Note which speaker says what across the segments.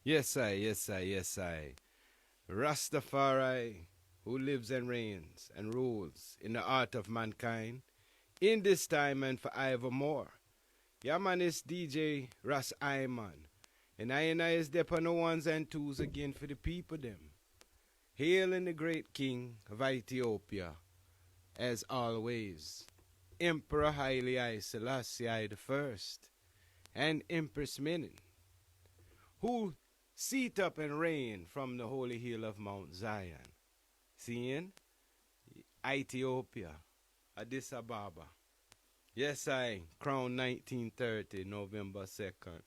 Speaker 1: Yes, I. Rastafari, who lives and reigns and rules in the heart of mankind, in this time and forevermore. Yeah, man, it's DJ Rasimon. And I is there on the ones and twos again for the people them. Hailing the great king of Ethiopia, as always. Emperor Haile Selassie I the First, and Empress Menen, who seat up and reign from the holy hill of Mount Zion. Seeing Ethiopia, Addis Ababa. Yes, I crowned 1930, November 2nd.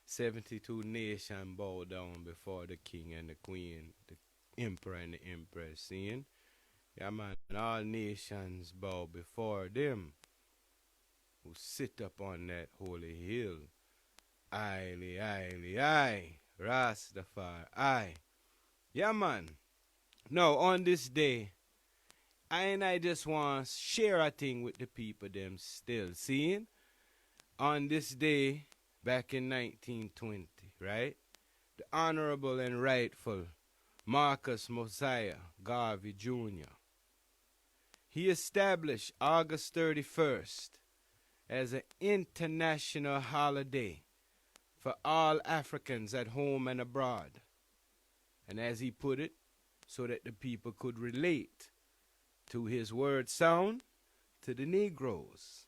Speaker 1: 72 nations bow down before the king and the queen, the emperor and the empress. Seeing? Yeah, man, and all nations bow before them who sit upon that holy hill. I, Rastafari, I. Yeah, man. Now, on this day, I just want to share a thing with the people them still. Seeing? On this day, back in 1920, right? The Honorable and Rightful Marcus Mosiah Garvey Jr. He established August 31st as an international holiday for all Africans at home and abroad. And as he put it, so that the people could relate to his word sound to the Negroes.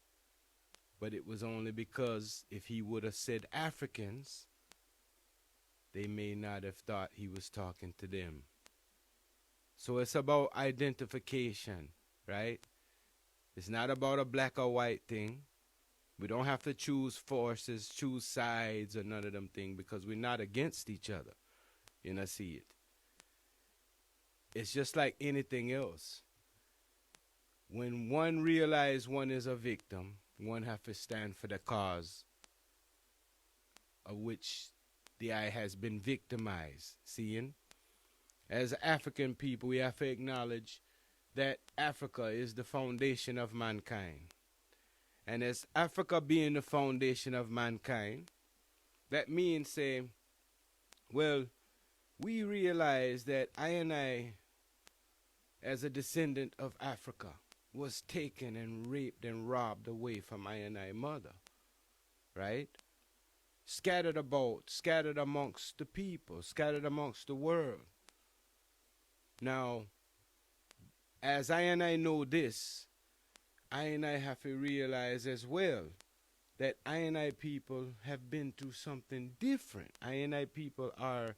Speaker 1: But it was only because if he would have said Africans, they may not have thought he was talking to them. So it's about identification, right? It's not about a black or white thing. We don't have to choose forces, choose sides, or none of them things because we're not against each other. You know, see it. It's just like anything else. When one realizes one is a victim, one have to stand for the cause of which the eye has been victimized. Seeing? As African people, we have to acknowledge that Africa is the foundation of mankind. And as Africa being the foundation of mankind, that means say, well, we realize that I, as a descendant of Africa, was taken and raped and robbed away from my mother, right? Scattered about, scattered amongst the people, scattered amongst the world. Now, as I know this, I have to realize as well that I people have been through something different. I people are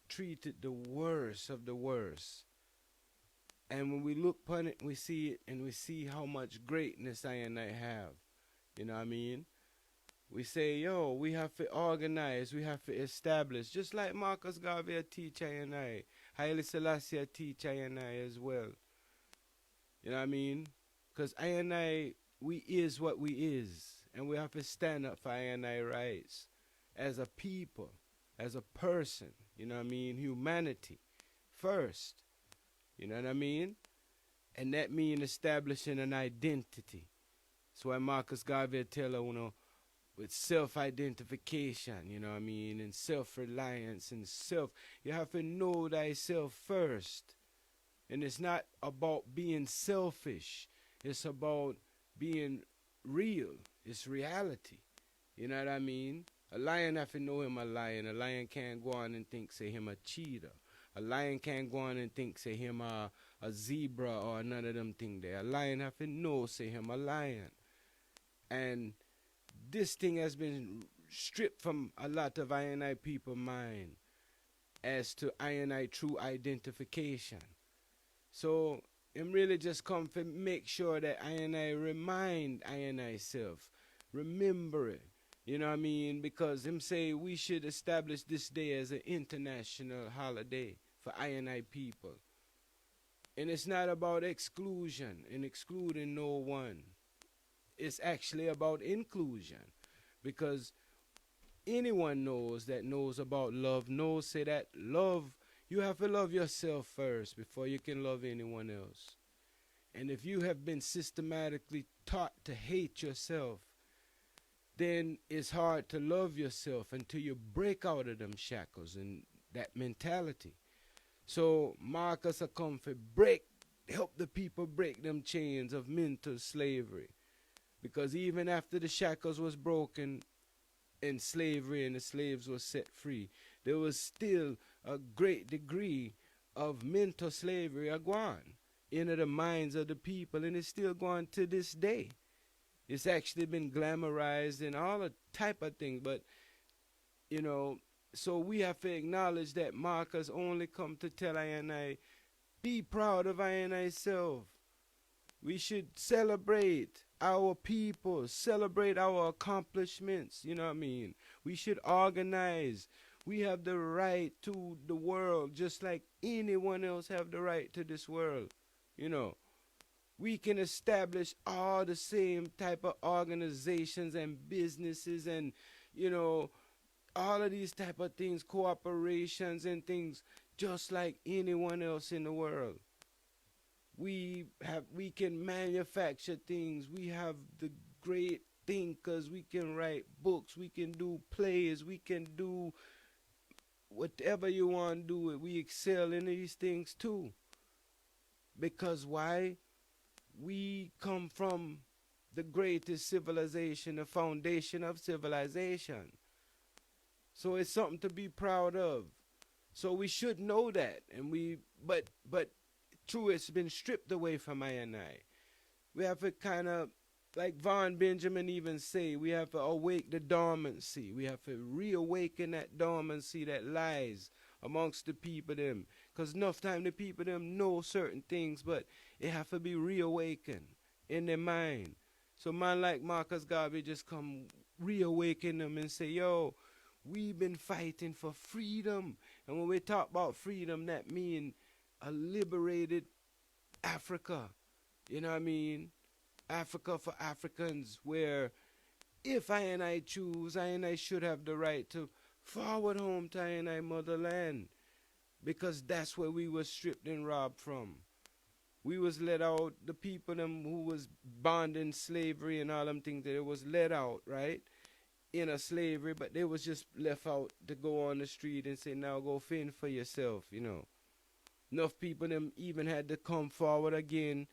Speaker 1: treated the worst of the worst. And when we look upon it, we see it, and we see how much greatness I have. You know what I mean? We say, yo, we have to organize, we have to establish, just like Marcus Garvey teach I, Haile Selassie teach I as well. You know what I mean? Because we is what we is, and we have to stand up for I rights as a people, as a person, you know what I mean? Humanity first. You know what I mean? And that means establishing an identity. So why Marcus Garvey tell her, you know, with self-identification, you know what I mean, and self-reliance and you have to know thyself first. And it's not about being selfish. It's about being real. It's reality. You know what I mean? A lion have to know him a lion. A lion can't go on and think, say, him a cheetah. A lion can't go on and think, say, him a zebra or none of them things there. A lion have to know, say, him a lion. And this thing has been stripped from a lot of I people mind as to I true identification. So him really just come to make sure that I remind I self, remember it. You know what I mean? Because him say we should establish this day as an international holiday for I people. And it's not about exclusion and excluding no one. It's actually about inclusion. Because anyone knows about love, knows say that love, you have to love yourself first before you can love anyone else. And if you have been systematically taught to hate yourself, then it's hard to love yourself until you break out of them shackles and that mentality. So Marcus will come for help the people break them chains of mental slavery. Because even after the shackles was broken in slavery and the slaves were set free, there was still a great degree of mental slavery gone into the minds of the people, and it's still going to this day. It's actually been glamorized and all the type of things, but you know, so we have to acknowledge that Marcus only come to tell I and I, be proud of I and I self. We should celebrate our people, celebrate our accomplishments, you know what I mean? We should organize. We have the right to the world just like anyone else have the right to this world, you know. We can establish all the same type of organizations and businesses and, you know, all of these type of things, cooperations and things, just like anyone else in the world. We can manufacture things. We have the great thinkers. We can write books. We can do plays. We can do whatever you want to do. We excel in these things too. Because why? We come from the greatest civilization, the foundation of civilization. So it's something to be proud of. So we should know that, and but true, it's been stripped away from I and I. We have to kind of, like Von Benjamin even say, we have to awake the dormancy. We have to reawaken that dormancy that lies amongst the people them. Because enough time the people them know certain things, but it have to be reawakened in their mind. So man like Marcus Garvey just come reawaken them and say, yo, we've been fighting for freedom. And when we talk about freedom, that means a liberated Africa. You know what I mean? Africa for Africans, where if I and I choose, I and I should have the right to forward home to I and I motherland. Because that's where we were stripped and robbed from. We was let out, the people them who was bond in slavery and all them things, that it was let out, right? In a slavery, but they was just left out to go on the street and say, now go fend for yourself, you know. Enough people them even had to come forward again,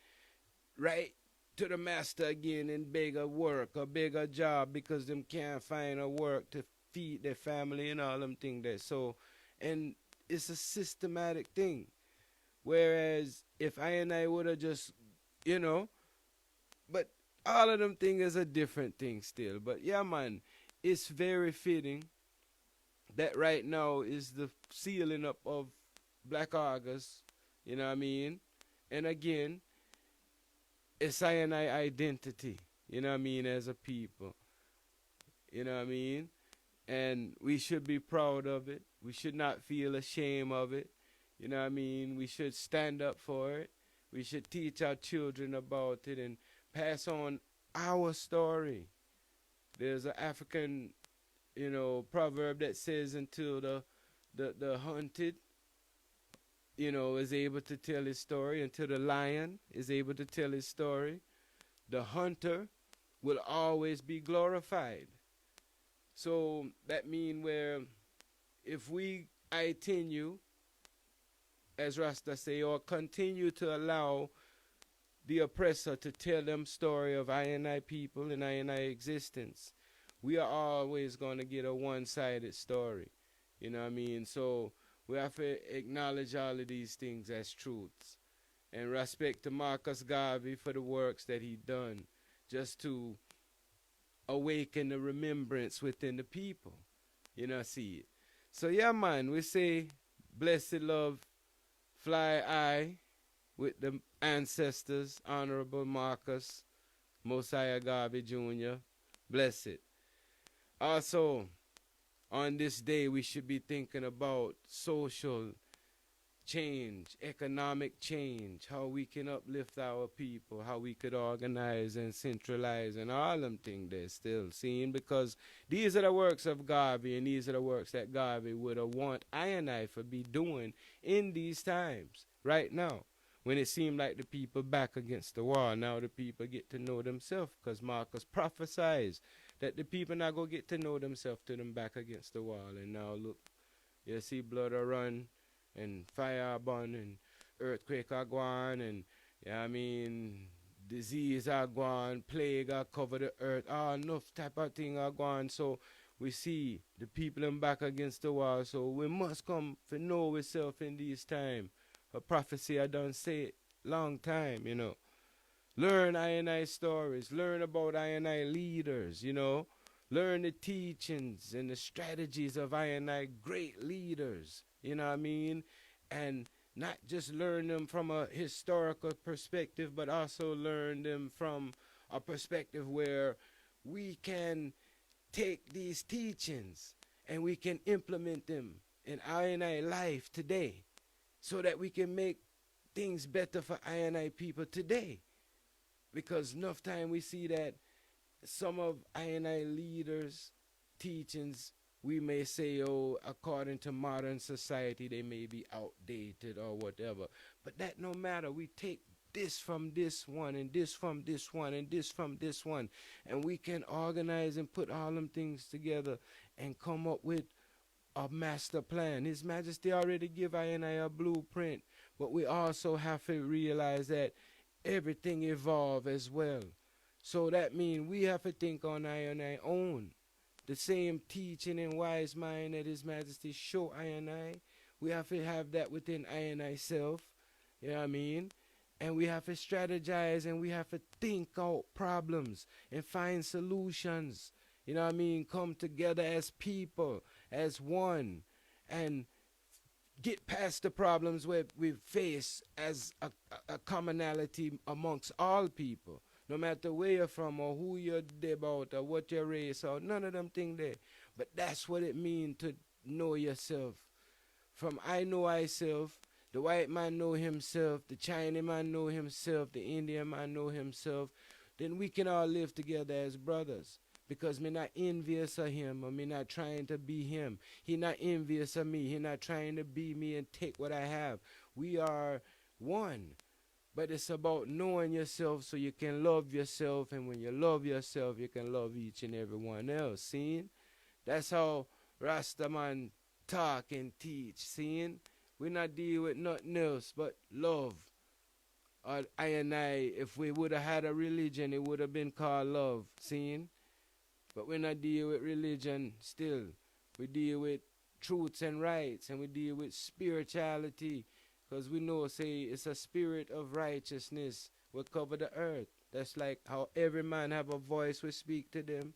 Speaker 1: right, to the master again and beg a work or beg a job because them can't find a work to feed their family and all them things there. So, and it's a systematic thing. Whereas if I and I would have just, you know, but all of them things is a different thing still. But yeah, man, it's very fitting that right now is the sealing up of Black August, you know what I mean? And again, it's I and I identity, you know what I mean, as a people. You know what I mean? And we should be proud of it. We should not feel ashamed of it. You know what I mean? We should stand up for it. We should teach our children about it and pass on our story. There's an African, you know, proverb that says until the hunted, you know, is able to tell his story, until the lion is able to tell his story, the hunter will always be glorified. So that means where if we continue, as Rasta say, or continue to allow the oppressor to tell them story of I and I people and I and I existence, we are always going to get a one-sided story. You know what I mean? So we have to acknowledge all of these things as truths. And respect to Marcus Garvey for the works that he done just to awaken the remembrance within the people. You know, see it. So yeah, man, we say blessed love, fly high with the ancestors, Honorable Marcus Mosiah Garvey Jr. Bless it. Also, on this day, we should be thinking about social change, economic change, how we can uplift our people, how we could organize and centralize and all them things they're still seeing, because these are the works of Garvey and these are the works that Garvey would have want I and I for be doing in these times, right now, when it seemed like the people back against the wall. Now the people get to know themselves, because Marcus prophesies that the people not going to get to know themselves till them back against the wall. And now look, You see blood a run and fire a burn and earthquake a go on and yeah, I mean disease a go on, plague a cover the earth, enough type of thing a go on. So we see the people them back against the wall. So we must come to know ourselves in these time. A prophecy I done say it long time, you know. Learn I stories, learn about I leaders, you know. Learn the teachings and the strategies of I great leaders, you know what I mean? And not just learn them from a historical perspective, but also learn them from a perspective where we can take these teachings and we can implement them in I life today so that we can make things better for I people today. Because enough time we see that some of I leaders' teachings, we may say, oh, according to modern society, they may be outdated or whatever. But that no matter. We take this from this one and this from this one and this from this one. And we can organize and put all them things together and come up with a master plan. His Majesty already give I a blueprint. But we also have to realize that everything evolve as well. So that means we have to think on I own. The same teaching and wise mind that His Majesty show I. We have to have that within I self. You know what I mean? And we have to strategize and we have to think out problems and find solutions. You know what I mean? Come together as people, as one, and get past the problems we face as a commonality amongst all people. No matter where you're from or who you're about or what your race or none of them things there. But that's what it means to know yourself. From I know myself, the white man know himself, the Chinese man know himself, the Indian man know himself. Then we can all live together as brothers. Because me not envious of him or me not trying to be him. He not envious of me. He not trying to be me and take what I have. We are one. But it's about knowing yourself so you can love yourself. And when you love yourself, you can love each and every one else. Seeing? That's how Rastaman talk and teach. Seeing? We not deal with nothing else but love. Or if we would have had a religion, it would have been called love. Seeing? But we not deal with religion still. We deal with truths and rights. And we deal with spirituality. Because we know, say, it's a spirit of righteousness will cover the earth. That's like how every man have a voice will speak to them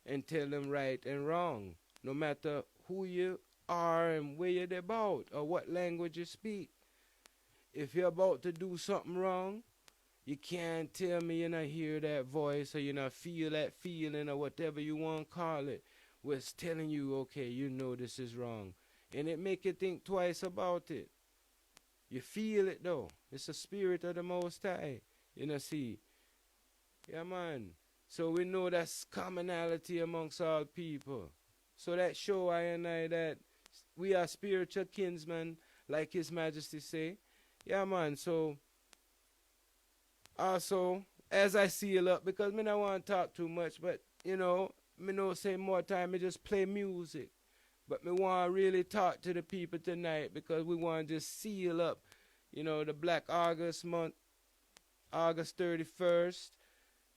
Speaker 1: and tell them right and wrong. No matter who you are and where you're about or what language you speak. If you're about to do something wrong, you can't tell me you not hear that voice or you not feel that feeling or whatever you want to call it. Was telling you, okay, you know this is wrong. And it make you think twice about it. You feel it though. It's a spirit of the Most High. You know, see. Yeah, man. So we know that's commonality amongst all people. So that show I that we are spiritual kinsmen, like His Majesty say. Yeah, man. So also, as I seal up, because me don't want to talk too much, but you know, me no say more time, me just play music. But me want to really talk to the people tonight because we want to just seal up, you know, the Black August month, August 31st.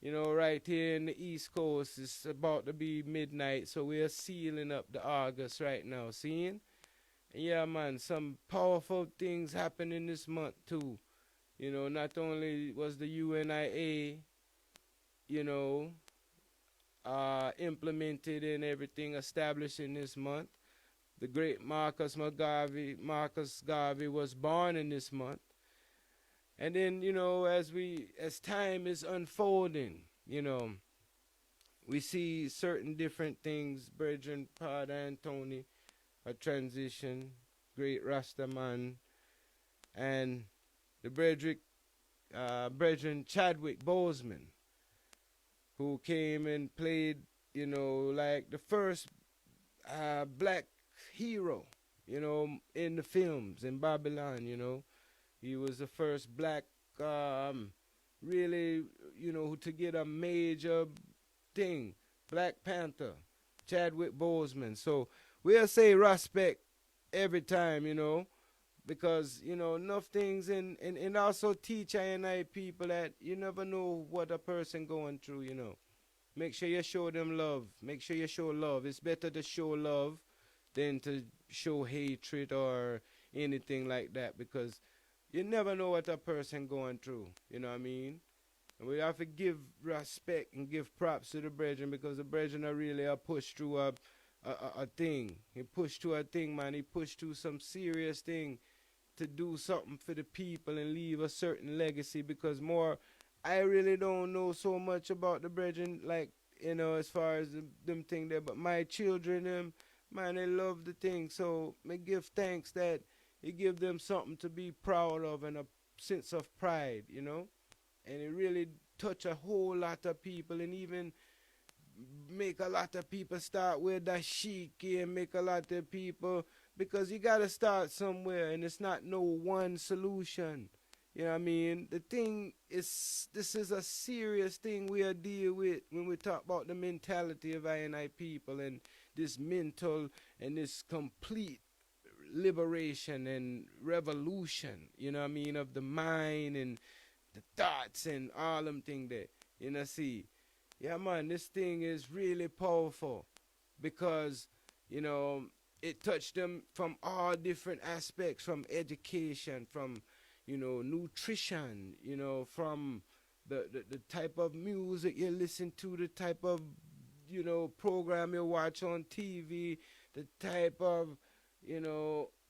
Speaker 1: You know, right here in the East Coast, it's about to be midnight, so we are sealing up the August right now, seeing? And yeah, man, some powerful things happening this month too. You know, not only was the UNIA, you know, implemented and everything established in this month. The great Marcus Garvey was born in this month. And then, you know, as time is unfolding, you know, we see certain different things. Brethren Pod Anthony, a transition, great Rastaman, and the Brethren Chadwick Boseman, who came and played, you know, like the first black hero, you know, in the films in Babylon, you know. He was the first black, really, you know, to get a major Black Panther, Chadwick Boseman. So we'll say respect every time, because enough things, and also teach I and I people that you never know what a person going through. Make sure you show them love. Make sure you show love. It's better to show love than to show hatred or anything like that, because you never know what a person going through. You know what I mean? And we have to give respect and give props to the brethren, because the brethren are really a push through a thing. He pushed through a thing, man. He pushed through some serious thing to do something for the people and leave a certain legacy, because I really don't know so much about the brethren, like, as far as them thing there, but my children, them, man, they love the thing, so me give thanks that he give them something to be proud of and a sense of pride, and it really touch a whole lot of people, and even make a lot of people start with that shiki, and make a lot of people, because you gotta start somewhere, and it's not no one solution. You know what I mean? The thing is, this is a serious thing we are deal with when we talk about the mentality of I and I people, and this mental and this complete liberation and revolution, you know what I mean, of the mind and the thoughts and all them things there. See, yeah, man, this thing is really powerful, because, it touched them from all different aspects, from education, from, nutrition, from the type of music you listen to, the type of, program you watch on TV, the type of,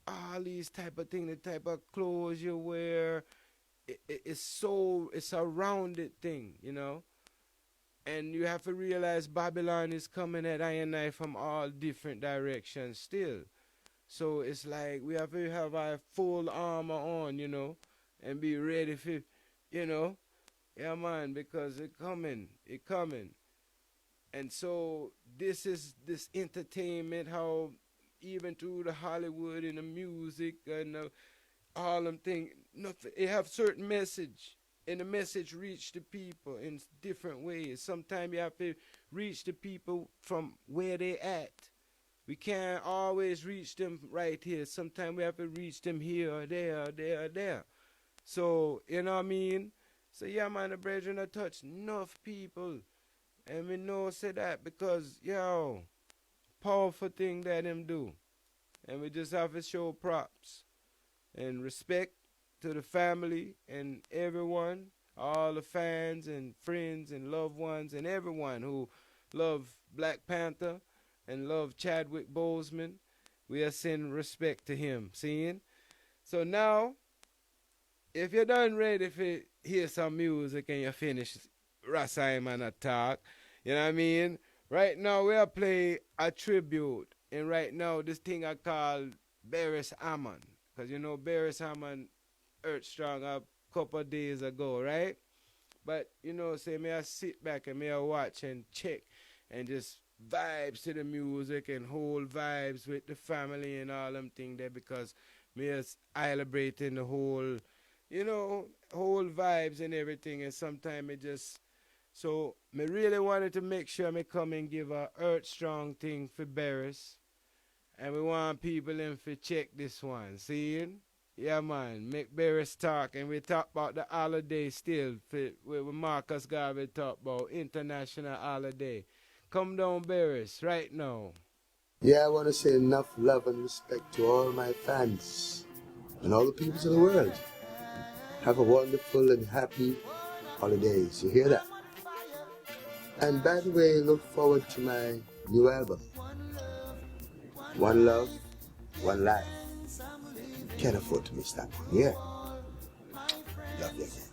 Speaker 1: all these type of things, the type of clothes you wear. It's a rounded thing, And you have to realize Babylon is coming at I and I from all different directions still. So it's like we have to have our full armor on, and be ready for, yeah, man, because it coming. And so this is this entertainment, how even through the Hollywood and the music and all them things, it have certain message, and the message reach the people in different ways. Sometimes you have to reach the people from where they at. We can't always reach them right here. Sometimes we have to reach them here or there or there or there. So, you know what I mean? So, yeah, man, the brethren have touched enough people. And we know say that because, powerful thing that them do. And we just have to show props and respect to the family and everyone, all the fans and friends and loved ones and everyone who love Black Panther and love Chadwick Boseman. We are sending respect to him, seeing? So now, if you're done ready to hear some music and you finish Rasimon attack, you know what I mean? Right now we are playing a tribute, and right now this thing I call Beres Hammond, because Beres Hammond EarthStrong a couple of days ago, right? But say me I sit back and me I watch and check and just vibes to the music and whole vibes with the family and all them things there, because me is celebrating the whole, whole vibes and everything, and sometimes it just. So, me really wanted to make sure me come and give a EarthStrong thing for Beres. And we want people in to check this one. Seeing? Yeah, man. Make Beres talk. And we talk about the holiday still. Where Marcus Garvey talk about international holiday. Come down, Beres, right now.
Speaker 2: Yeah, I want to say enough love and respect to all my fans and all the peoples of the world. Have a wonderful and happy holidays. You hear that? And by the way, look forward to my new album. One love, one life. Can't afford to miss that one. Yeah. Love you again.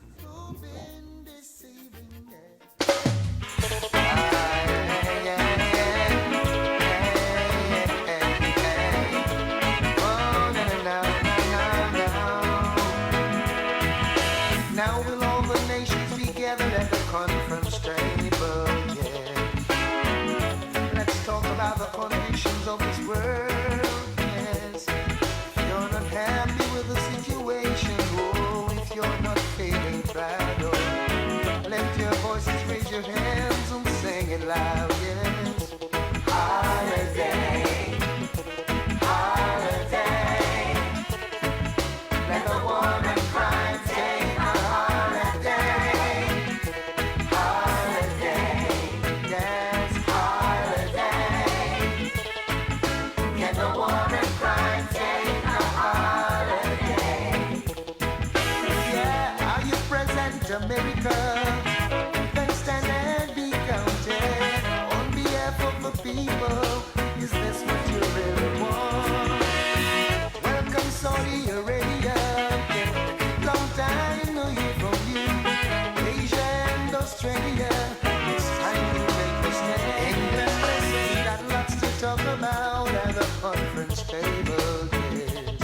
Speaker 3: Now will all the nations be gathered at the conference table, yeah. Let's talk about the conditions of this world, yes. If you're not happy with the situation, oh, if you're not feeling proud, oh, lift your voices, raise your hands and sing it loud, yes. Holiday, holiday. Then stand and be counted on behalf of the people. Is this what you really want? Welcome Saudi Arabia. Long time no hear from you. Asia and Australia. It's time to make a stand. England, listen, got lots to talk about at the conference table. Yes.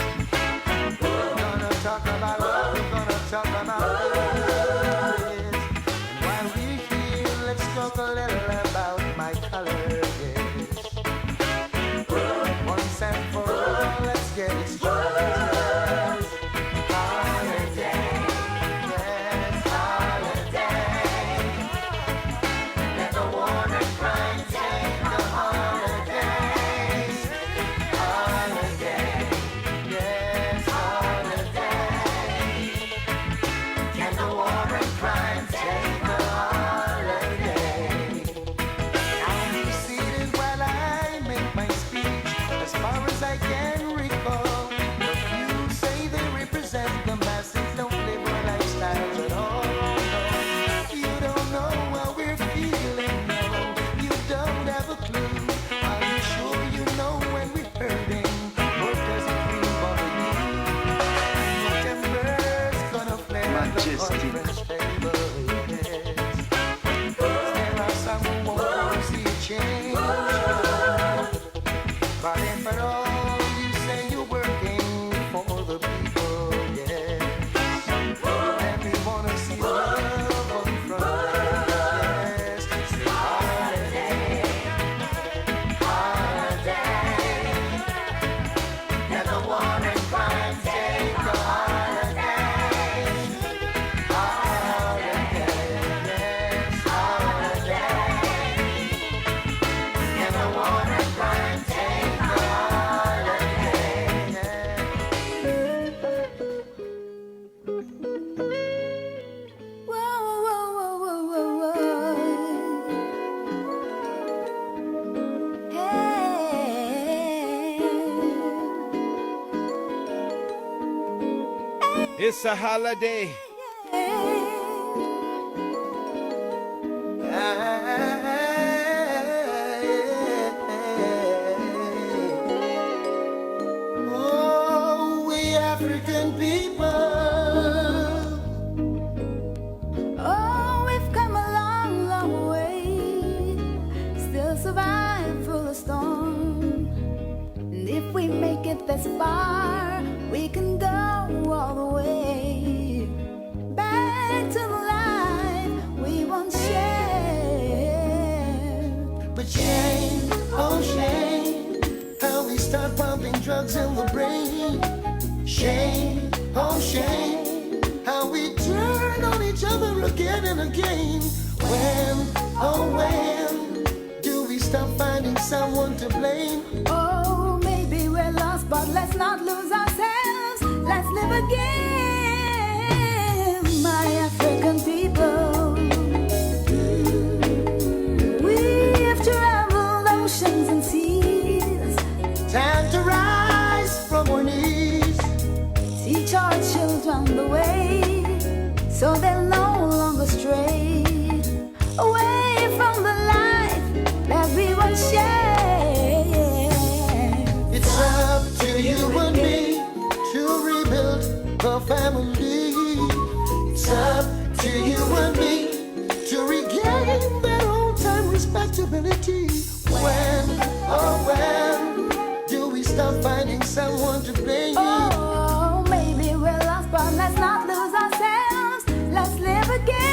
Speaker 3: We're gonna talk about what we're gonna talk about. Yes. And while we're here, let's talk a little about my color. Yes. Once and for all, let's get it started. Holiday, yes, holiday. Let the war and crime take a holiday. Holiday, yes, holiday. Can the war and crime take a holiday? I'll be seated while I make my speech. As far as I can recall, the few say they represent the masses, don't live our lifestyles at all. No, you don't know how we're feeling, no, you don't have a clue. Are you sure you know when we're hurting? Or does it really bother you? September's gonna flare at the conference table, yes. There are some who won't see a change. But if at all you say you're working for the people, yes. And we wanna see love on the front line, yes. Say holiday, holiday. Let the war and crime take a holiday. Holiday, yes, holiday. Let the war and crime take a holiday.
Speaker 4: Whoa, whoa, whoa, whoa, whoa, whoa.
Speaker 1: It's a holiday.
Speaker 3: Oh, we African people.
Speaker 4: Oh, we've come a long, long way. Still survive through the storm. And if we make it this far, we can go all the way back to the life we once shared.
Speaker 3: But shame, oh shame, how we start pumping drugs in the brain. Shame, oh shame, how we turn on each other again and again. When, oh when, do we stop finding someone to blame?
Speaker 4: Oh, maybe we're lost, but let's not lose ourselves. Let's live again, my African people. We've traveled oceans and seas.
Speaker 3: Time to rise from our knees.
Speaker 4: Teach our children the way, so they'll no longer stray away from the life that we once shared.
Speaker 3: It's up to you and me to rebuild the family. It's up to you and me to regain that old time respectability. When, oh when, do we stop finding someone to blame?
Speaker 4: Oh, maybe we're lost, but let's not lose ourselves. Let's live again.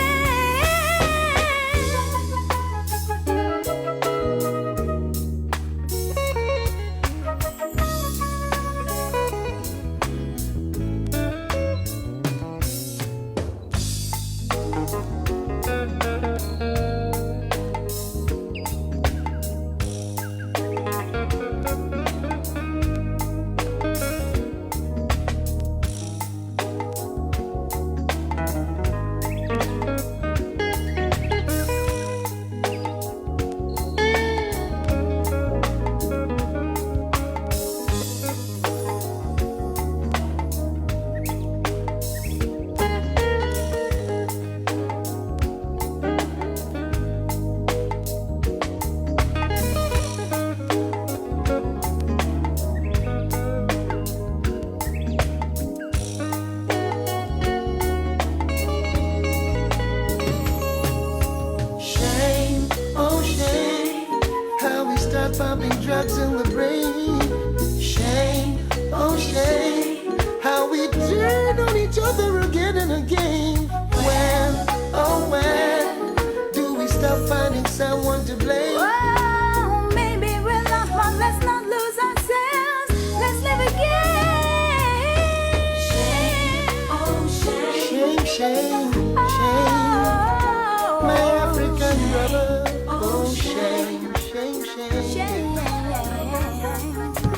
Speaker 3: pumping drugs in the brain. Shame, oh shame, how we turn on each other again and again. When, oh when, do we stop finding someone to blame?
Speaker 4: Oh, maybe we're not one, let's not lose ourselves. Let's live again. Shame, oh shame,
Speaker 3: shame, shame, my African brother. Oh shame, shame, shame.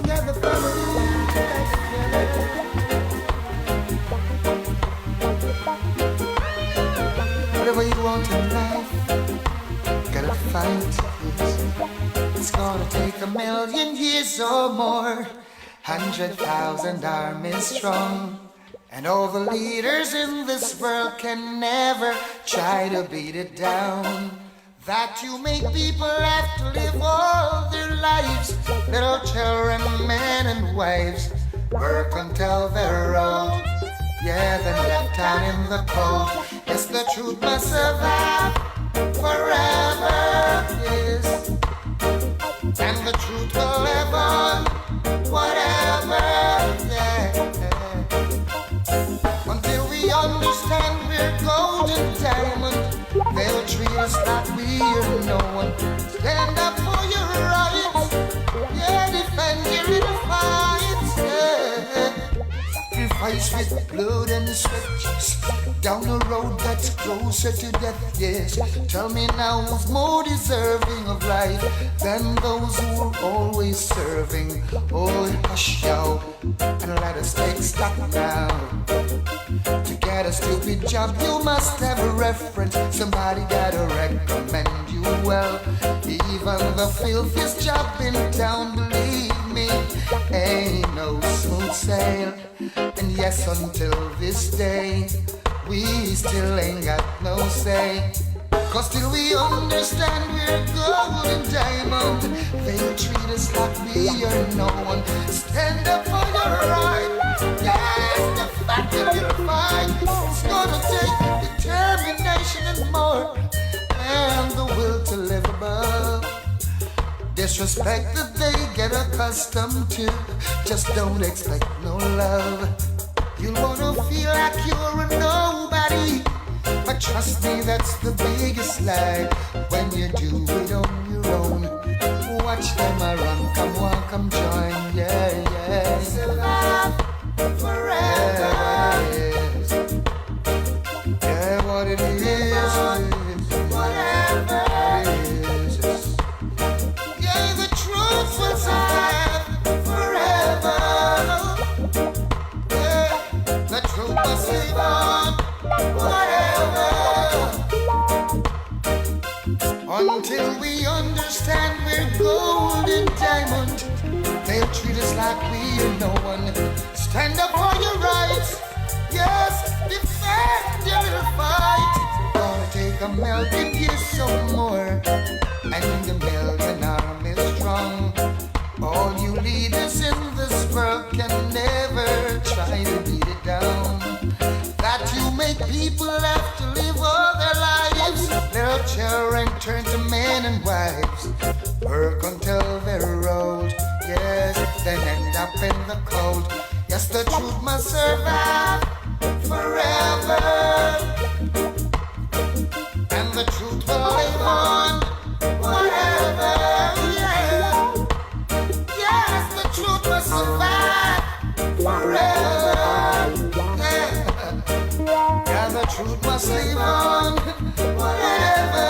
Speaker 3: Got the family back together. Whatever you want in life, gotta fight it. It's gonna take 1,000,000 years or more, 100,000 armies strong. And all the leaders in this world can never try to beat it down. That you make people have to live all their lives, little children, men and wives, work until they're old. Yeah, then left out in the cold. Yes, the truth must survive forever, yes. And the truth will live on, whatever, yeah. Until we understand we're gold and diamond, they'll treat us like we're no one. Stand up for your rights, yeah, defend your little fights, yeah. Sacrifice with blood and sweat, down a road that's closer to death, yes. Tell me now who's more deserving of life than those who are always serving? Oh, hush yo, and let us take stock now. To get a stupid job, you must have a reference. Somebody gotta recommend you well. Even the filthiest job in town, believe me, ain't no smooth sail. And yes, until this day, we still ain't got no say. Cause till we understand we're gold and diamond, they'll treat us like we are no one. Stand up for your right. Yes, the fact that you're fine. It's gonna take determination and more, and the will to live above. Disrespect that they get accustomed to, just don't expect no love. You'll wanna feel like you're a nobody, but trust me, that's the biggest lie. When you do it on your own, watch them a run, come on, come join, yeah, yeah. Survive forever. Yes. Yeah, what it is, whatever it is. Yeah, the truth will survive forever. Yeah, the truth must live on, whatever. Until we understand we're gold and diamond, they'll treat us like we're no one. Stand up for your rights, yes, defend your little fight. Gonna take 1,000,000 years or more, and 1,000,000 armies strong. All you leaders in this world can never try to beat it down. That you make people have to live all their lives, little children turn to men and wives, work until they're old, yes, then end up in the cold. Yes, the truth must survive forever, and the truth will live on, whatever, yeah. Yes, the truth must survive forever, yeah. Yeah, the truth must live on, whatever.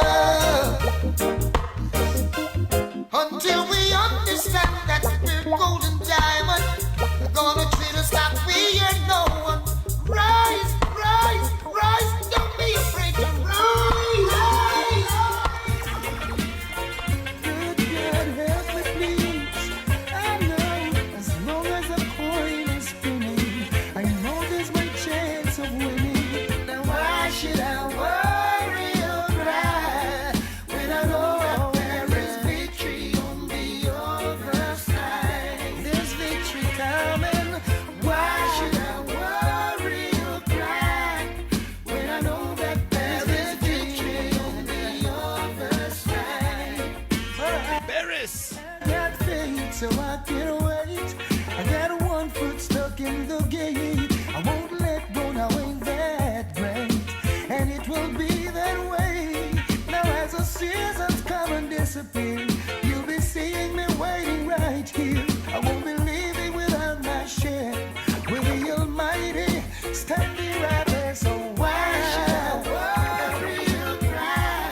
Speaker 3: Until we understand that we're golden diamond, they're gonna treat us like we are no one. Rise, rise, rise, don't be can't wait. I got one foot stuck in the gate. I won't let go, now ain't that great? And it will be that way. Now as the seasons come and disappear, you'll be seeing me waiting right here. I won't be leaving without my share. With the Almighty standing right there, so why should I worry or cry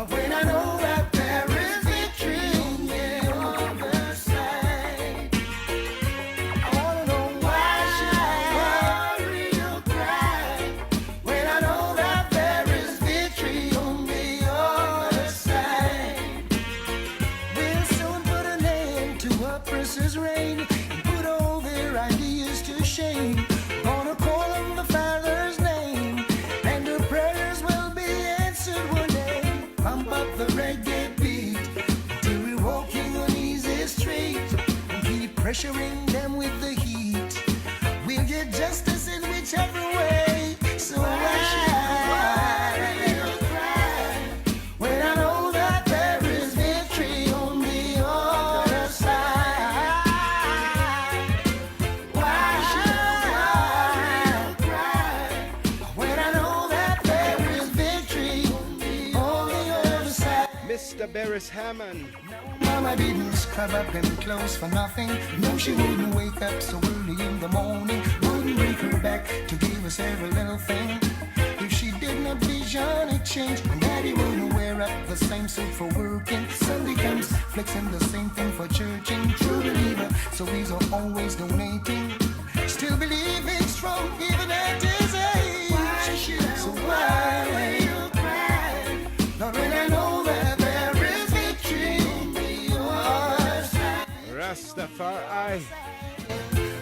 Speaker 3: when I know that there is victory on the other side? I wanna know why should I worry or cry when I know that there is victory on the other side? We'll soon put an end to oppressors' reign and put all their ideas to shame. Gonna call on the Father's name, and their prayers will be answered one day. Pump up the reggae beat till we're walking on easy street, and keep pressuring them with the heat. We'll get justice in whichever way. So why should I cry when I know that there is victory on the other side? Why should I cry when I know that there is victory on the other side?
Speaker 1: Mr. Beres Hammond.
Speaker 3: Mama didn't scrub up them clothes for nothing. No, she wouldn't wake up so early in the morning. Wouldn't break her back to give us every little thing. If she did not vision it changed, and Daddy wouldn't wear up the same suit for working. Sunday comes flexing the same thing for churching. True believer, so he's always donating. Still believing strong even at his age. Why should I? So why you cry? Not when I know that there is victory on the other side.
Speaker 1: Rastafari.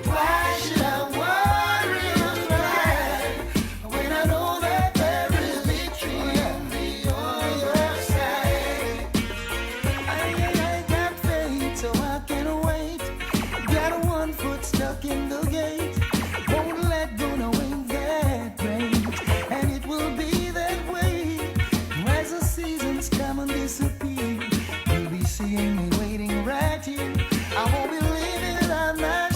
Speaker 3: Why should I worry or cry when I know that there is victory on the other side? I got faith, so I can wait. Got one foot stuck in the gate. Won't let go, no ain't that great? And it will be that way as the seasons come and disappear. You'll be seeing me waiting right here. I won't be leaving without my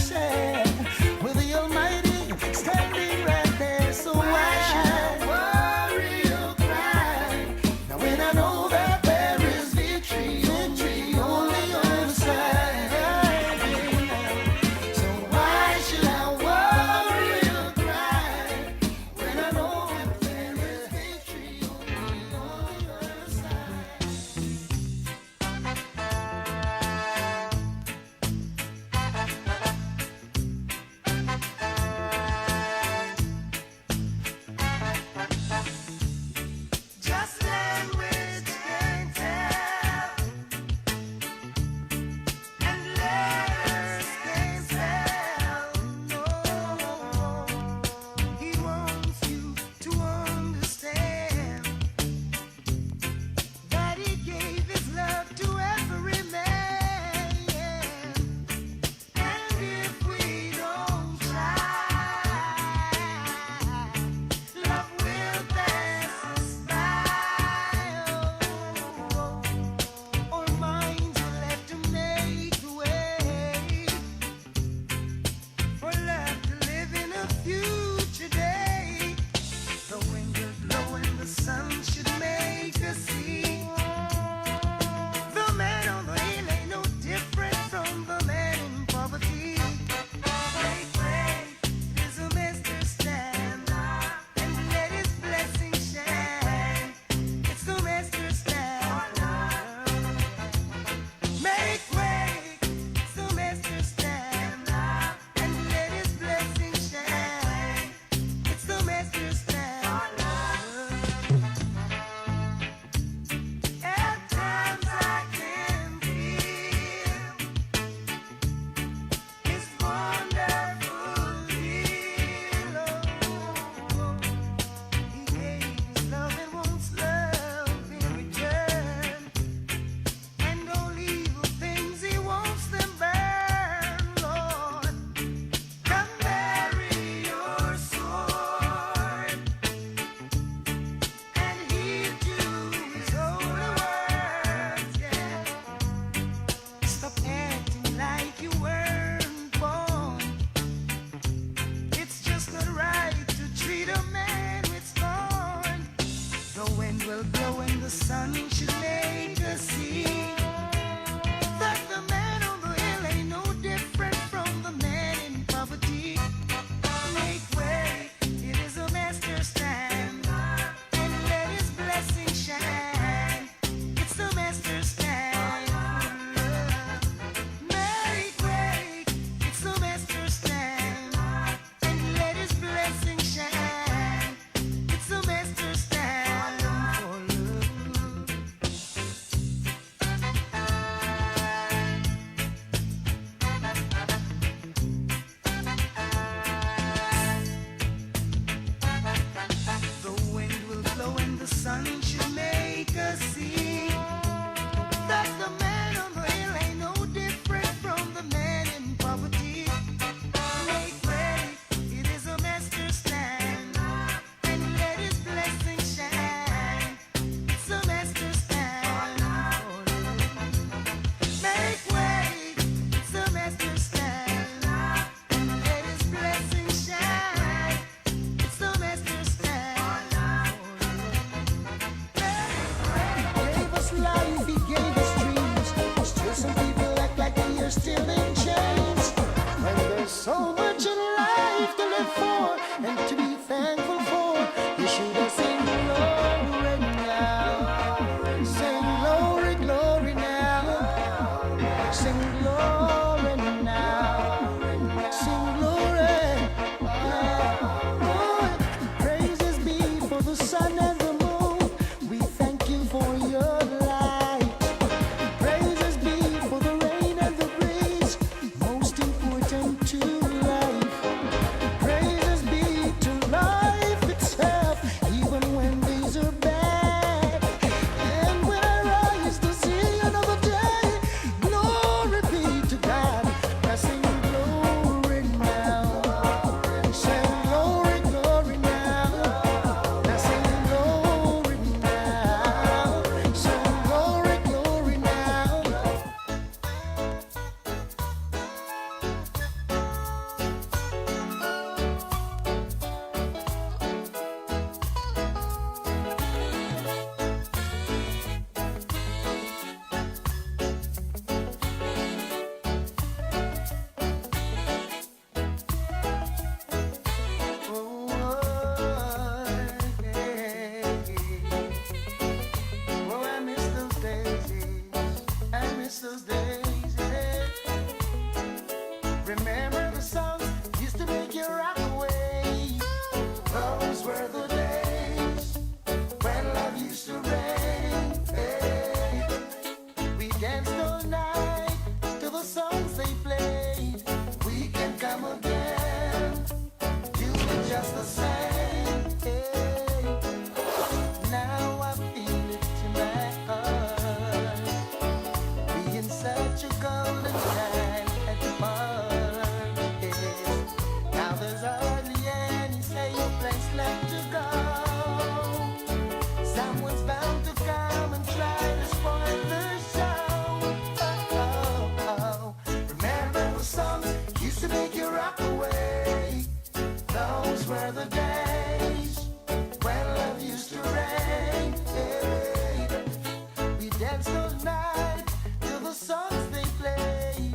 Speaker 3: dance all night till the songs they play.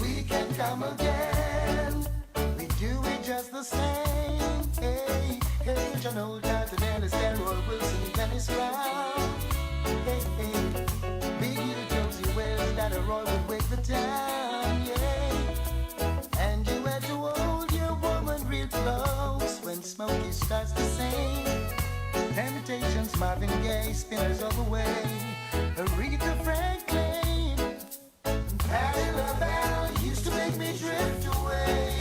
Speaker 3: We can come again. We do it just the same. Hey, hey, John Old Carter, Dennis, Roy Wilson, Dennis Brown. Hey, hey, Big Little Josie Wells, that a Roy would wake the town. Yeah, and you had to hold your woman real close when Smokey starts to sing. Temptations, Marvin Gaye, Spinners all the way. Aretha Franklin, Patti LaBelle used to make me drift away.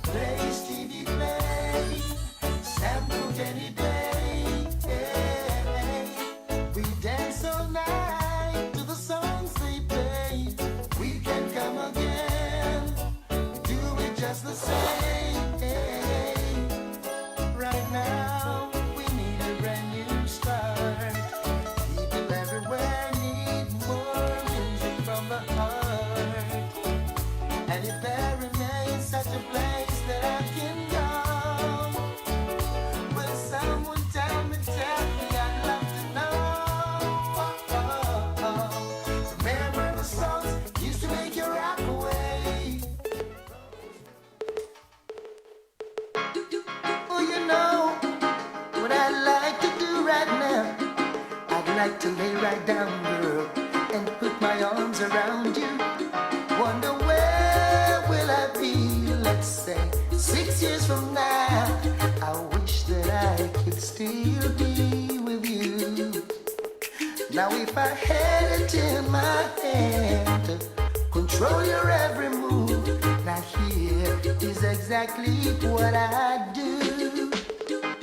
Speaker 3: Play Stevie Play, Sam Cooke any day. Hey, we dance all night to the songs they play. We can come again, do it just the same. Hey, right now we need a brand new start. People everywhere need more music from the heart. And if there remains such a place that I can go, will someone tell me, I'd love to know. Remember the songs used to make you rock away. Oh, you know what I'd like to do right now? I'd like to lay right down, girl, and put my arms around you. Wonder where will I be, let's say, 6 years from now. I wish that I could still be with you. Now if I had it in my hand to control your every move, now here is exactly what I do.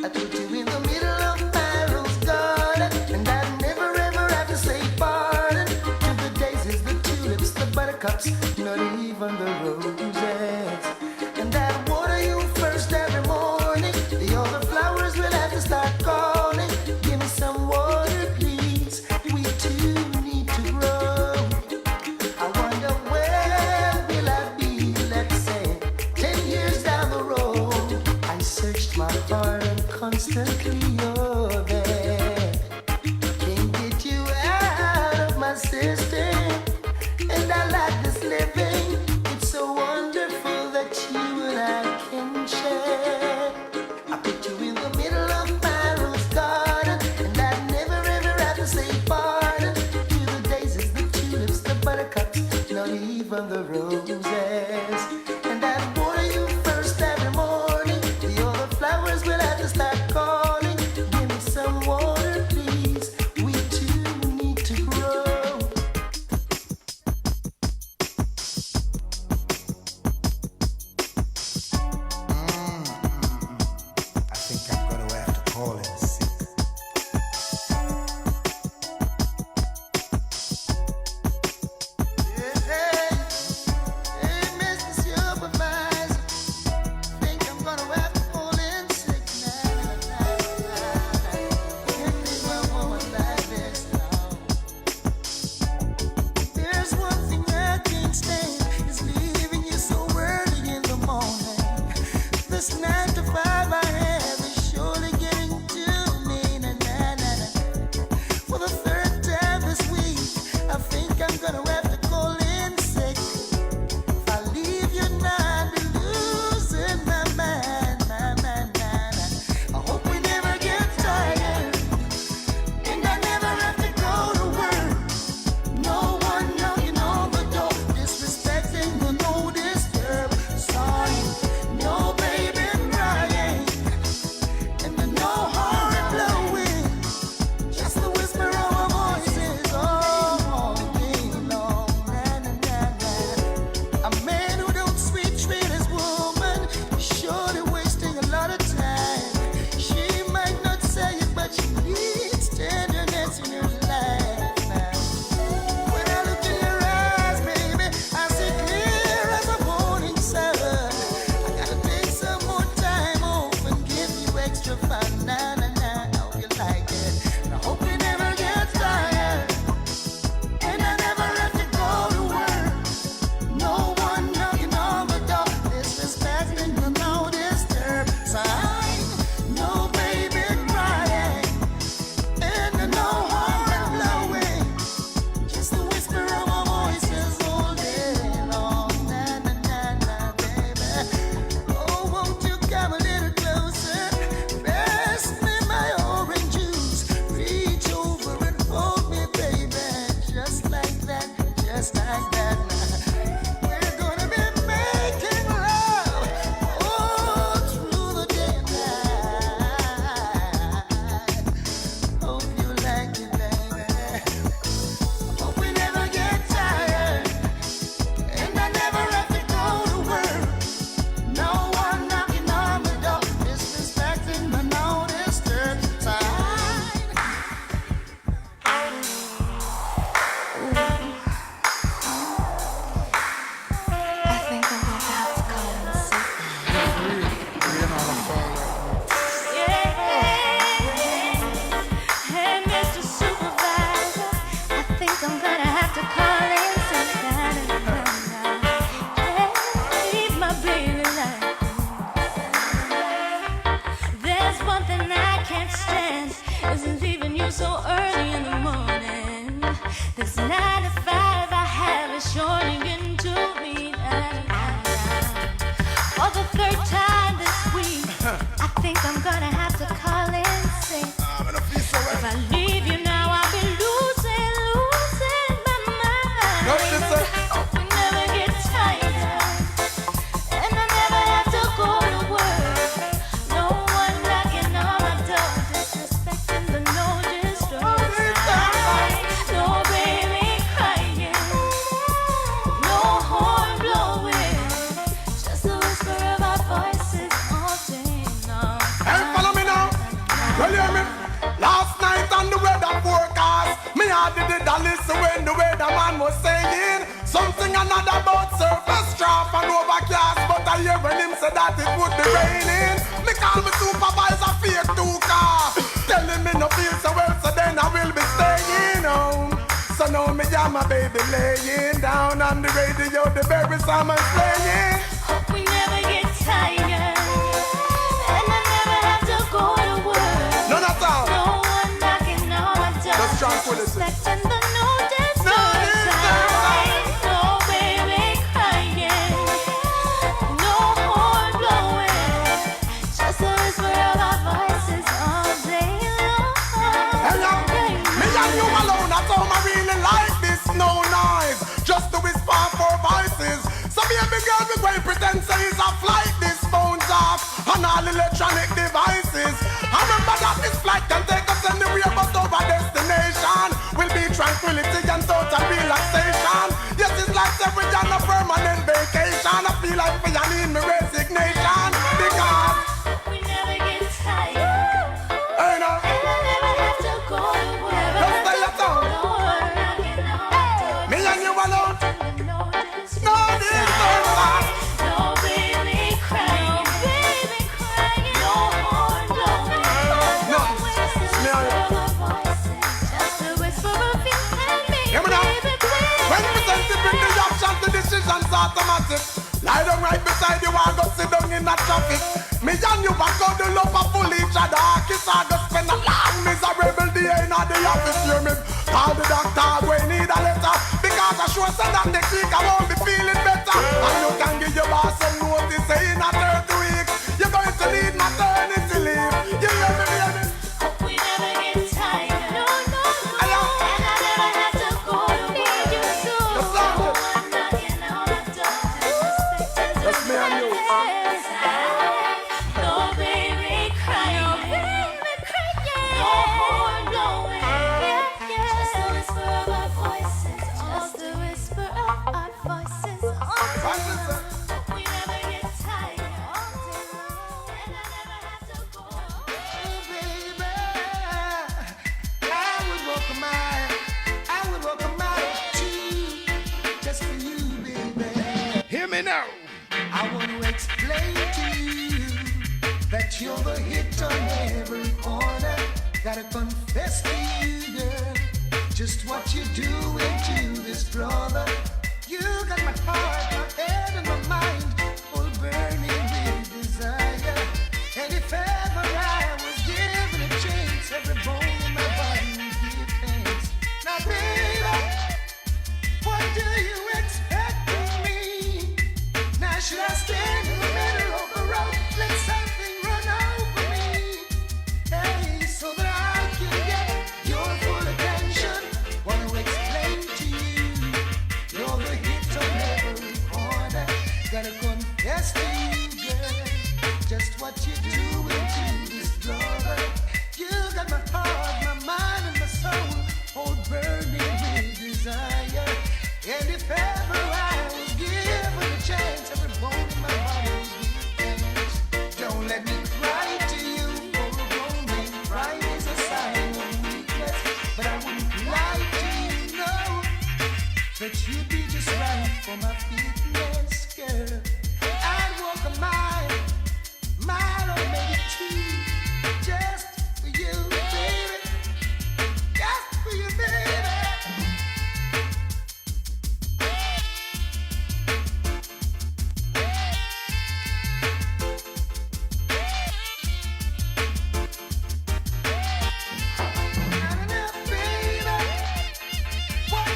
Speaker 3: I put you in the middle of my rose garden, and I'd never ever have to say pardon to the daisies, the tulips, the buttercups, not even the roses. And I'd water you first every morning. The other flowers will have to start calling. Give me some water, please. We too need to grow. I wonder where will I be, let's say, 10 years down the road. I searched my heart and constantly you're there. Can't get you out of my system. And I like this living. It's so wonderful that you and I can share. I put you in the middle of my rose garden, and I'd never ever have to say pardon to the daisies, the tulips, the buttercups, not even the roses. And I'd water you first every morning. The other flowers will have to start calling. Give me some water, please. We too need to grow. I think I'm gonna have to call in sick. Yeah,
Speaker 4: This 9 to 5 I have is shorting into me. For the third time this week, I think I'm gonna have to call in sick. If I leave you now, I'll be losing my mind. We never get tired, and I never have to go to work. No one knocking on my door, disrespecting the no disturb sign. No baby crying, no horn blowing, just the whisper of our voices all day long.
Speaker 5: Hey, follow me now. Well, hear me. Last night on the weather forecast, me had did a listen when the weatherman was saying something another about surface trough and overcast. But I hear when him say that it would be raining. Me call me supervisor fake too car, telling me no feel so well, so then I will be staying home. So now me and my baby laying down on the radio, the Beres summer's playing.
Speaker 4: Hope we never get tired, and I never have to go to work.
Speaker 5: None at all.
Speaker 4: No one knocking on my door,
Speaker 5: Just tranquility.
Speaker 4: disrespecting the no disturb sign. No baby crying, no horn blowing, just the whisper of our voices all day long.
Speaker 5: Hello, me and you alone, that's how I really like this no noise. Just to whisper for voices. So baby girl, we going pretend say it's a flight, this phone's off, and all electronic devices. I remember that this flight can take us anywhere but over destination will be tranquility and total relaxation. Yes, it's like every day on a permanent vacation. I feel like I need my resignation because
Speaker 4: We never get tired,
Speaker 5: hey, no,
Speaker 4: and I never have to go to work.
Speaker 5: just stay at home.
Speaker 4: No one knocking on my door,
Speaker 5: Me and you alone.
Speaker 4: disrespecting the no disturb
Speaker 5: No, this don't stop.
Speaker 4: No baby crying, no horn blowing,
Speaker 5: No,
Speaker 4: just the
Speaker 5: me and you.
Speaker 4: whisper of our voices, just the whisper of you and me,
Speaker 5: Hear me now.
Speaker 4: baby, please.
Speaker 5: When presented with the option, the decision's automatic. Lie down right beside you, I go sit down in the traffic. Me and you back out the love of full each other. Kiss, I go spend a long miserable day in the office. Hear me? Call the doctor when need a letter, because I sure said that next week I won't be feeling better. And you can give your boss some notice, say in a 30 weeks you're going to need maternity leave. You hear me, baby?
Speaker 4: Hope we never get tired, no, and I never have to go to work. You too. No one knocking on my door, disrespecting the
Speaker 5: That's me and you.
Speaker 4: no baby crying, no horn blowing, just the whisper of our voices, just the whisper of our voices. Hope we never get tired, all day long, and I never have to go.
Speaker 3: Baby, I would walk a mile too, just for you, baby.
Speaker 1: Hear me now.
Speaker 3: I want to explain to you that you're the hit on every corner. Gotta confess to you, girl, just what you're doing to this brother. You got my heart, my head, and my mind all burning with desire. And if ever I was given a chance, every bone in my body would give thanks. Now, baby, what do you expect from me? Now should I stand in the middle of the road, let something run over me? Hey, so that I can get your full attention. Want to explain to you, you're the hit on every corner. Gotta confess to you, girl, just what you're doing to this brother. You got my heart, my mind, and my soul all burning with desire. And if ever I was given a chance, every bone in my body would give thanks. Don't let me cry to you, for a grown man, pride is a sign of weakness. But I wouldn't lie to you, no, that you'd be just right for my fitness, girl. I'd walk a mile or maybe two, just for you, baby, just for you, baby. What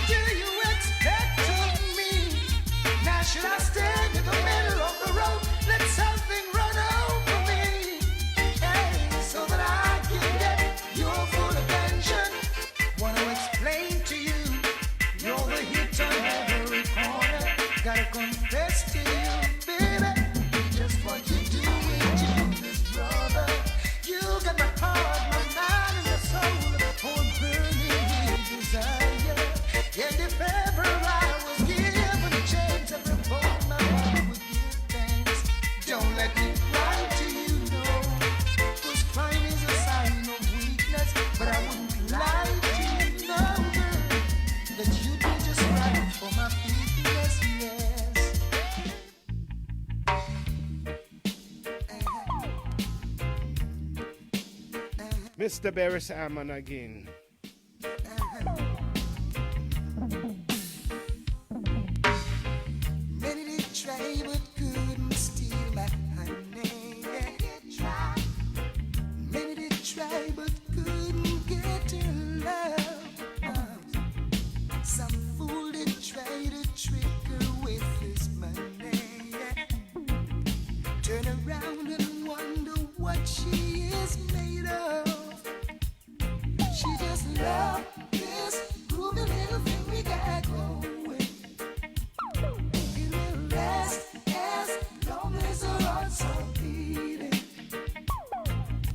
Speaker 3: And if ever I was given a chance to report, my heart would give thanks. Don't let me cry to you, no. 'Cause crying is a sign of weakness. But I wouldn't lie to you, no, girl. That you'd be just right for my weakness, yes.
Speaker 1: Mr. Beres Hammond again.
Speaker 3: Many did try but couldn't steal my honey. Many did try but couldn't get her love. Some fool did try to trick her with his money. Turn around and wonder what she is made of. She just loves this groovy little thing we got going. It will last as long as her heart's are beating.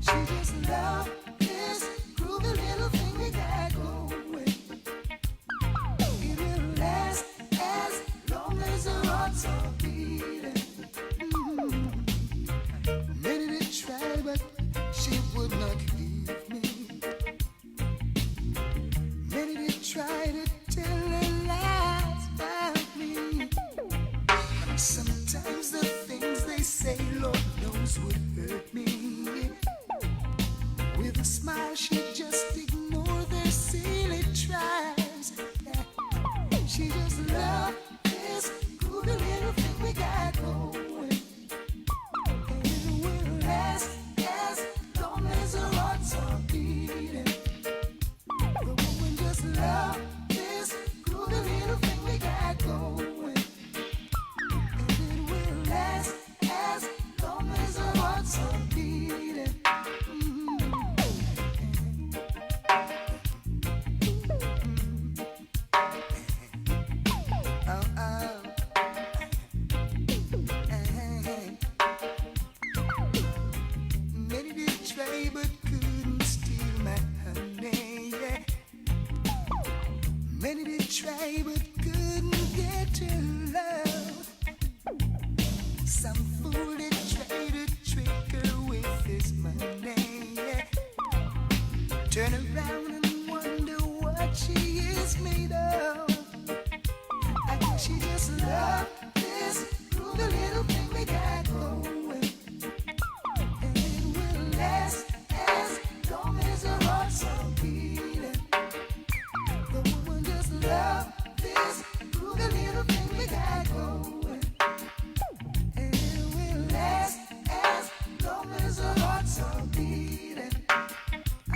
Speaker 3: She just loves this groovy little thing we got going. It will last as long as her heart's are beating. Many did try, but she would not leave me. Many did try to tell her lies about me. Sometimes the things they say, Lord knows, would hurt me. With a smile, she just ignored their silly tries. She just loved this groovy little thing we got going. And it will last as long as her heart's are beating. The woman just loved this groovy little thing we got going. And it will last as long as her heart's are beating. Oh, oh. Many did try but couldn't steal my honey. Yeah. Many did try but couldn't get her love. Some fool did try to trick her with his money. Yeah. Turn around and wonder what she is made of. I think she just loved this groovy little thing we got going. And it will last as long as her heart's are beating. The woman just loved this groovy little thing we got going. And it will last as long as her heart's are beating. I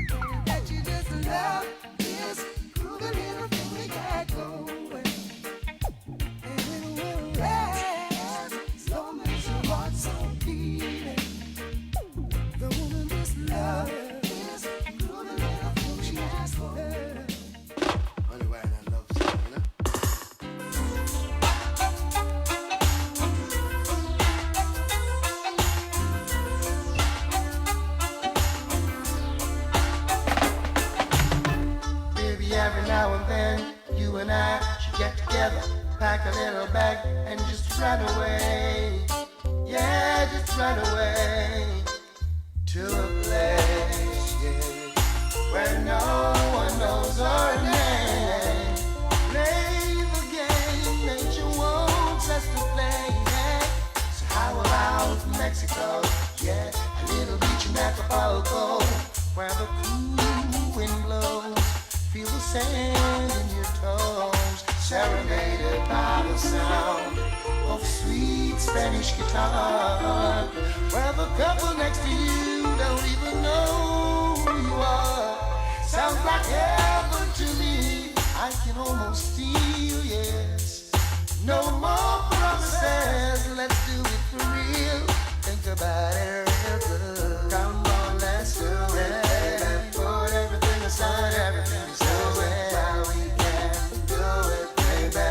Speaker 3: think that you just love this groovy little thing we got going. And it will last as long as her heart's are beating. The woman just loves this groovy little thing she just loves.
Speaker 2: Only why I love song, you know?
Speaker 3: Baby, every now and then, you and I should get together, pack a little bag, and just run away. Yeah, just run away to a place, yeah, where no one knows our name. Play the game nature wants us to play, yeah. So how about Mexico? Yeah, a little beach in Acapulco, where the cool wind blows. Feel the sand in your toes, serenaded by the sound of sweet Spanish guitar, where the couple next to you don't even know who you are. Sounds like heaven to me, I can almost feel, yes. No more promises, let's do it for real. Think about it real good. Come on, let's do it. Put everything aside, everything is while we can do it, baby.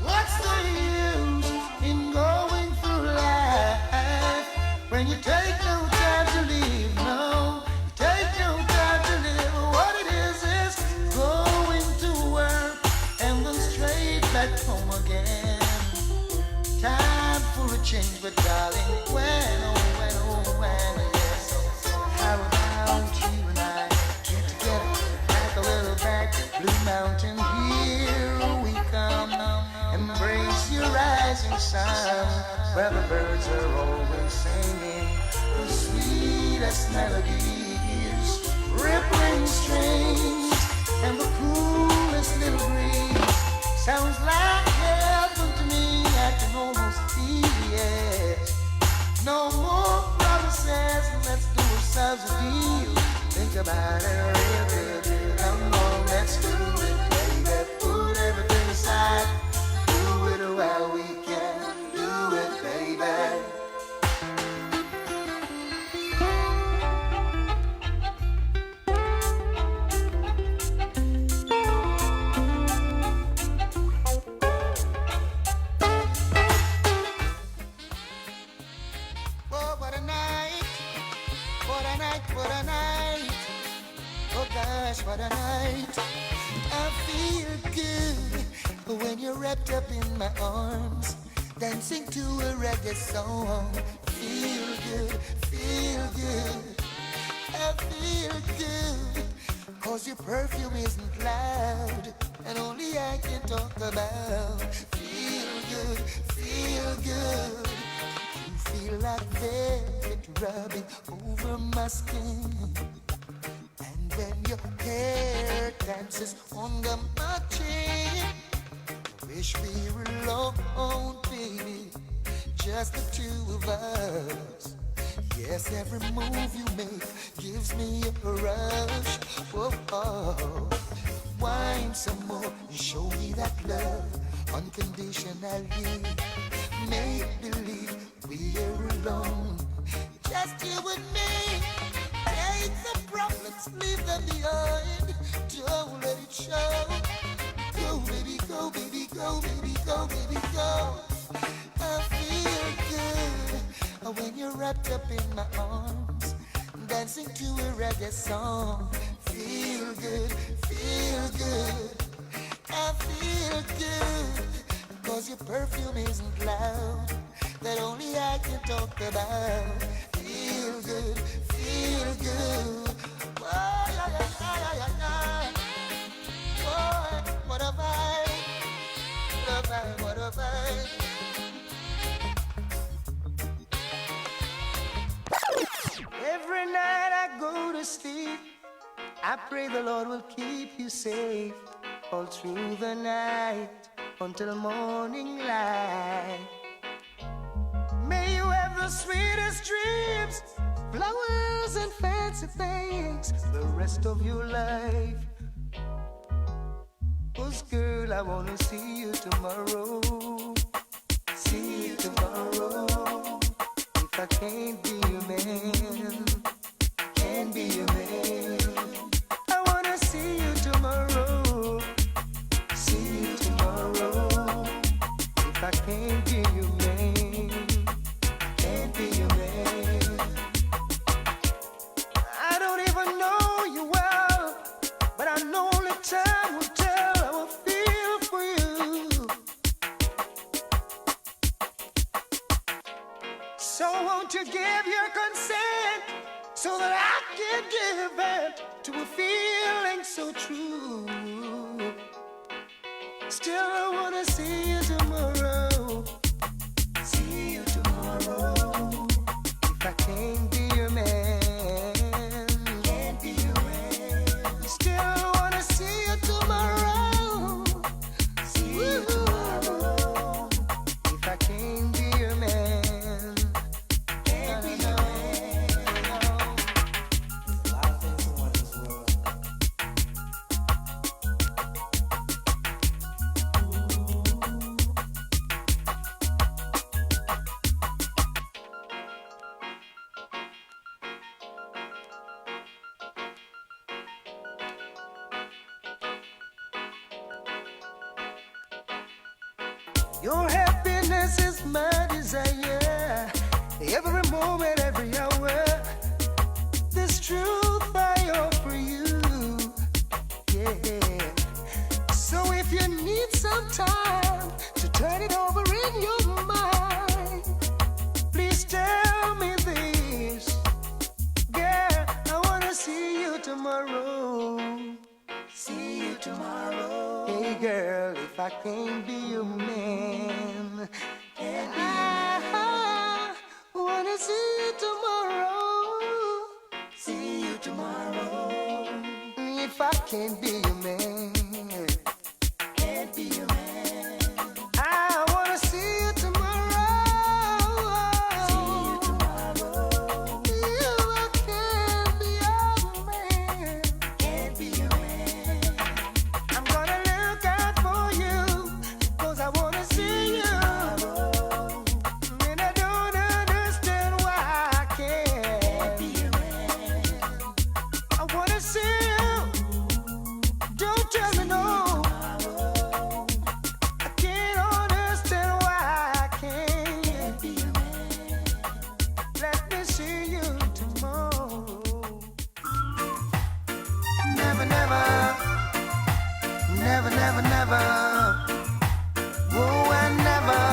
Speaker 3: What's the use in going through life when you take no time to live? No, you take no time to live. What it is Blue Mountain, here we come. Embrace your rising sun, where the birds are always singing the sweetest melodies, rippling strings, and the coolest little breeze. Sounds like heaven to me, I can almost feel it. No more promises, let's do ourselves a deal. Think about it real good. Come on, let's do it, baby. Put everything aside. Do it while we can. Do it, baby. Oh, what a night. What a night, what a night. Oh gosh, what a night. I feel good when you're wrapped up in my arms, dancing to a reggae song. Feel good, feel good. I feel good, cause your perfume isn't loud, and only I can talk about. Feel good, feel good. You feel like velvet rubbing over my skin, and when your hair dances under my chin, wish we were alone, baby, just the two of us. Yes, every move you make gives me a rush. Whoa, oh. Wine some more and show me that love unconditionally. Make believe we're alone, just you and me. Take the problems, leave them behind. Don't let it show. Go, baby, go, baby, go, baby, go, baby, go. I feel good when you're wrapped up in my arms, dancing to a reggae song. Feel good, feel good. I feel good, cause your perfume isn't loud, that only I can talk about. Feel good, feel good. Oh, yeah, yeah, yeah, yeah, yeah. Oh, what a vibe, what a vibe, what a vibe. Every night I go to sleep, I pray the Lord will keep you safe all through the night until morning light. May you have the sweetest dreams, flowers and fancy things the rest of your life. 'Cause girl, I wanna see you tomorrow. See you tomorrow. If I can't be your man, can't be your man. I wanna see you tomorrow. See you tomorrow. If I can't be your man, can't be your man. I don't even know you well, but I know only time will tell how I feel for you. So won't you give your consent so that I can give it to a feeling so true? Still I wanna see you tomorrow. See you tomorrow. If I can't be your man, can't be your man. Still I wanna see you tomorrow. See you tomorrow. If I can't be your man, can't be your man. A lot of things I want in this world. Your happiness is my desire. Every moment, every hour. This truth I offer you. Yeah. So if you need some time to turn it over in your mind, please tell me this. Girl, I wanna see you tomorrow. See you tomorrow. girl, if I can't be your man. I wanna see you tomorrow. See you tomorrow. If I can't be your man, can't be your man. I wanna see you tomorrow. See you tomorrow. You, I can't be your man, can't be your man. I'm gonna look out for you, 'cause I wanna see you. And I don't understand why I can't be your man. I wanna see you. Don't tell me no. I can't understand why I can't be your man. Let me see you tomorrow. Never, never, never, never, never. Oh, and never.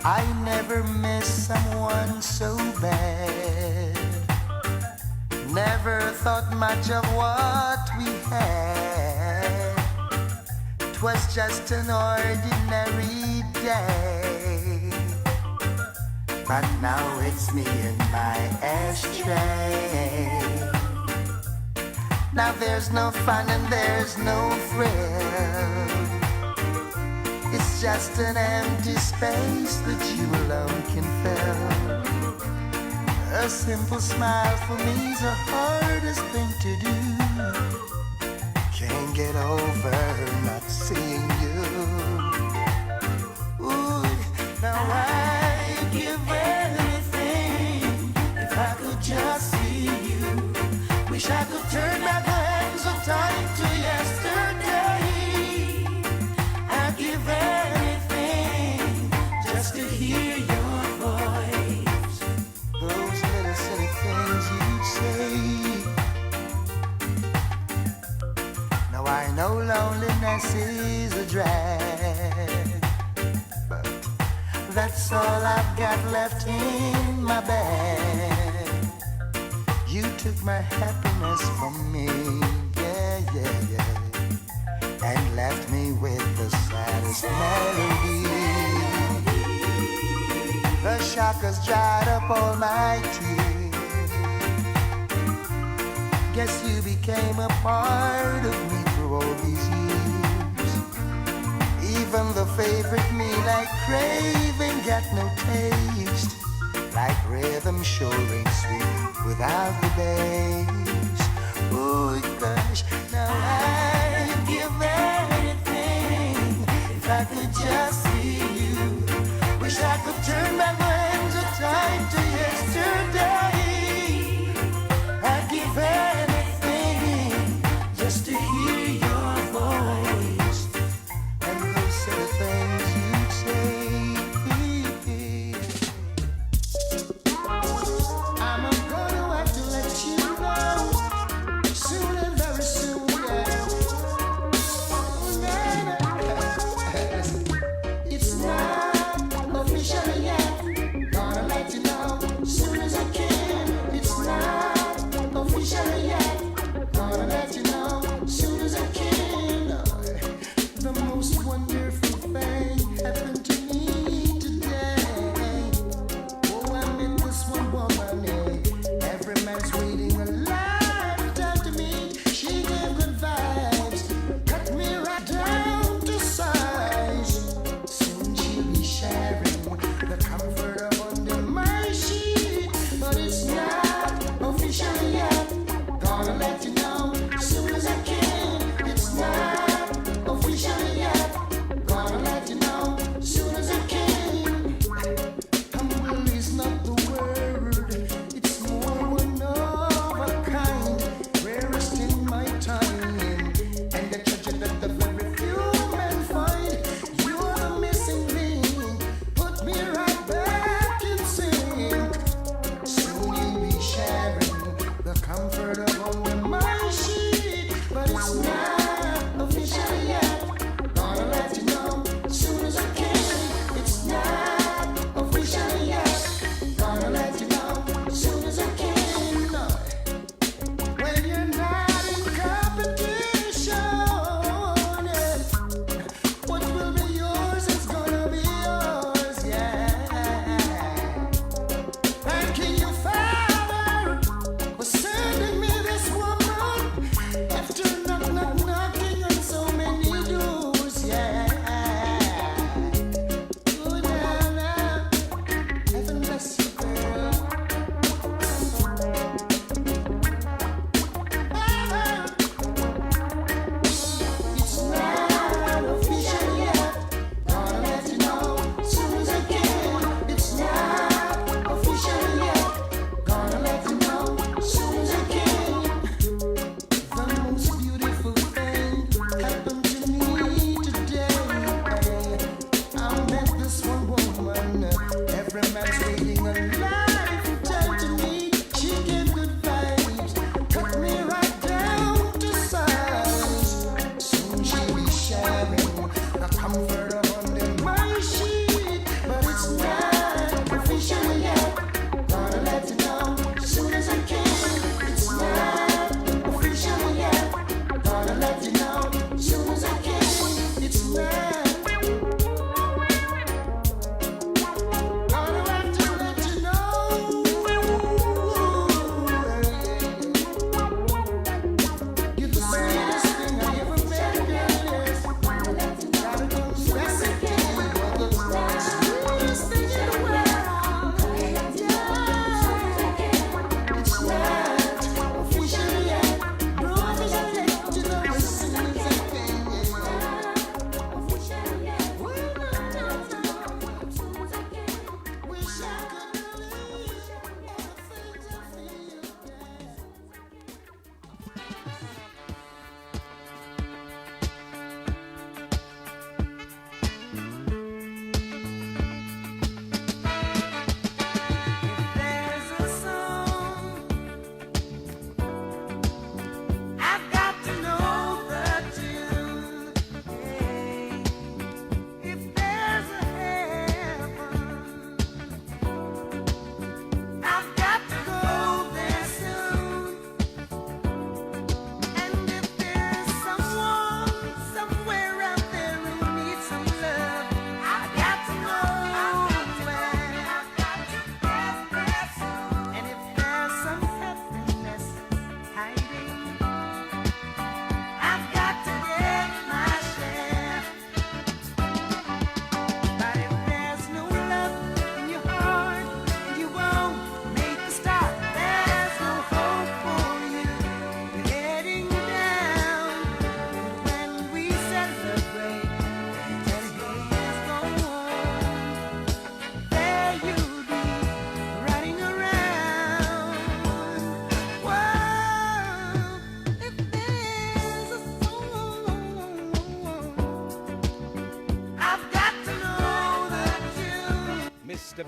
Speaker 3: I never miss someone so bad. Never thought much of what we had. 'Twas just an ordinary day. But now it's me and my ashtray. Now there's no fun and there's no thrill. It's just an empty space that you alone can fill. A simple smile for me's the hardest thing to do. Can't get over not seeing you. Ooh, now I'd give anything if I could just see you. Wish I could turn back the hands of time to yesterday. I'd give anything just to hear your voice. Those little silly things you'd say. Now I know loneliness is a drag, but that's all I've got left in my bag. You took my happiness from me, yeah, yeah, yeah, and left me with the saddest melody. The shock has dried up all my tears. Guess you became a part of me through all these years. Even the favorite me like craving got no taste. Like rhythm sure ain't sweet without the bass. Ooh, gosh, now I'd give anything if I could just see you. Wish I could turn back the hands of time to yesterday. I'd give anything just to hear your voice and those silly things you'd say. I'm gonna have to let you know.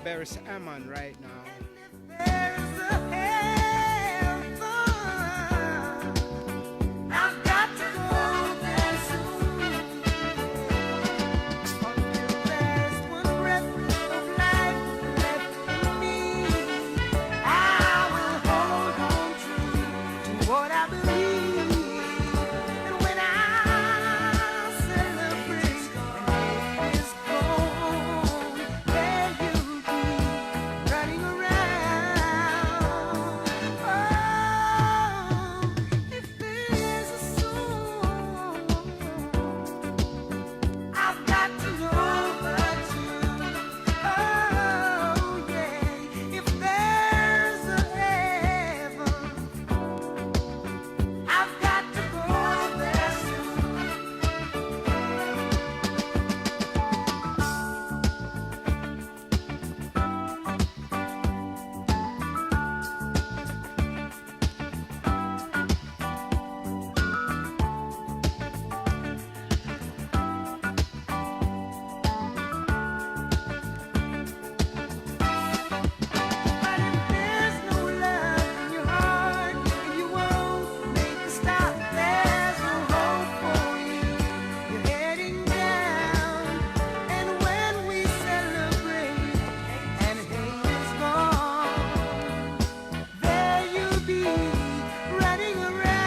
Speaker 1: Beres Hammond right now.
Speaker 3: There's a heaven. I've got to go there soon. Until there's one breath of life left in me, I will hold on true to what I believe. And when I celebrate and it's gone, there you'll be running around. Oh, if there's a song I've got to know the tune. Oh, yeah. If there's a heaven, I've got to go there soon. But if there's no love in your heart and you won't make a stop, there's no hope for you. You're heading down, and when we celebrate and hate is gone, there you'll be running around.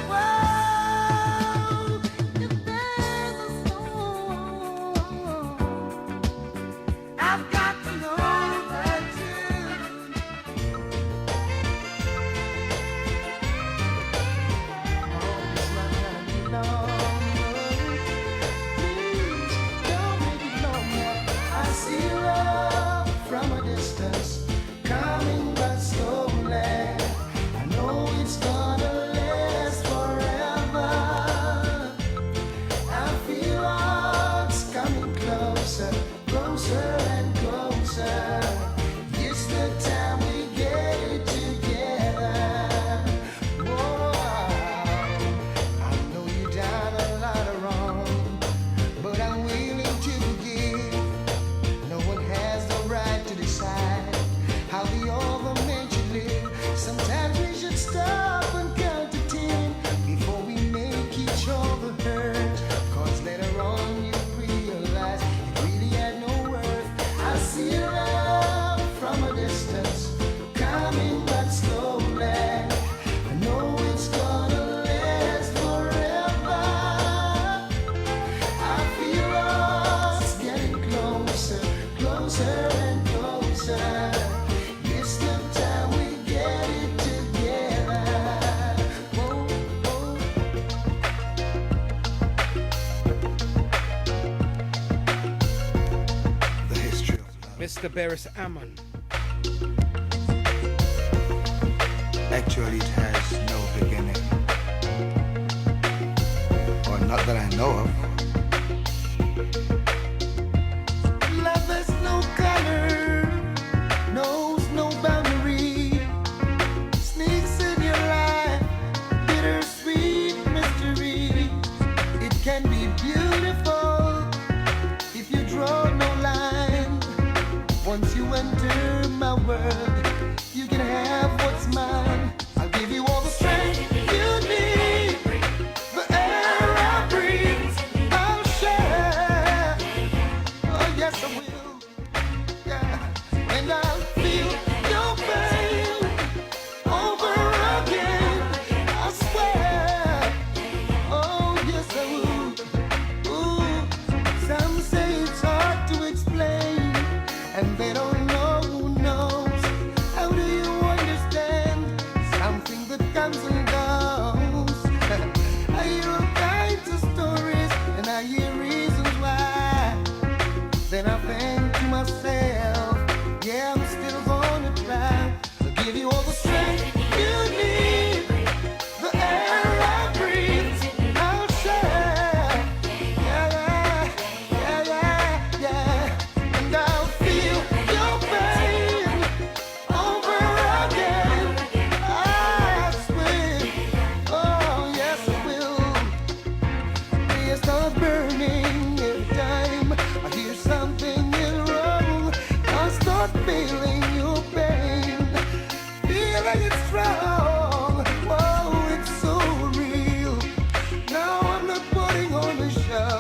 Speaker 3: Whoa, if there's a song I've got to know the tune. Oh, it's not gonna be long. Please don't make it long more. I see love from a distance, coming but slowly. I know it's gonna last forever. I feel hearts coming closer, closer and closer. It's the time we get it together. Whoa, I know you done a lot of wrong, but I'm willing to forgive. No one has the right to decide how the other man should live. Sometimes we should stop and count to 10 before we make each other hurt. 'Cause later on you realize it really had no worth. I see love from a distance, coming but slowly. I know it's gonna last forever. I feel us getting closer, closer and closer. It's the time we get it together. Whoa, whoa. The history of love.
Speaker 1: Mr. Beres Hammond.
Speaker 2: Actually, it has no beginning. Or not that I know of.
Speaker 3: Love has no color, knows no boundary. Sneaks in your life, bittersweet mystery. It can be beautiful if you draw no line. Once you enter my world, you can have what's mine. I'll give you all the strength you need. The air I breathe, I'll share. Oh yes, I will. Yeah, and I'll feel your pain over again. I swear. Oh yes, I will. Ooh, some say it's hard to explain, and they don't know who knows wrong. Oh, it's so real. Now I'm not putting on a show.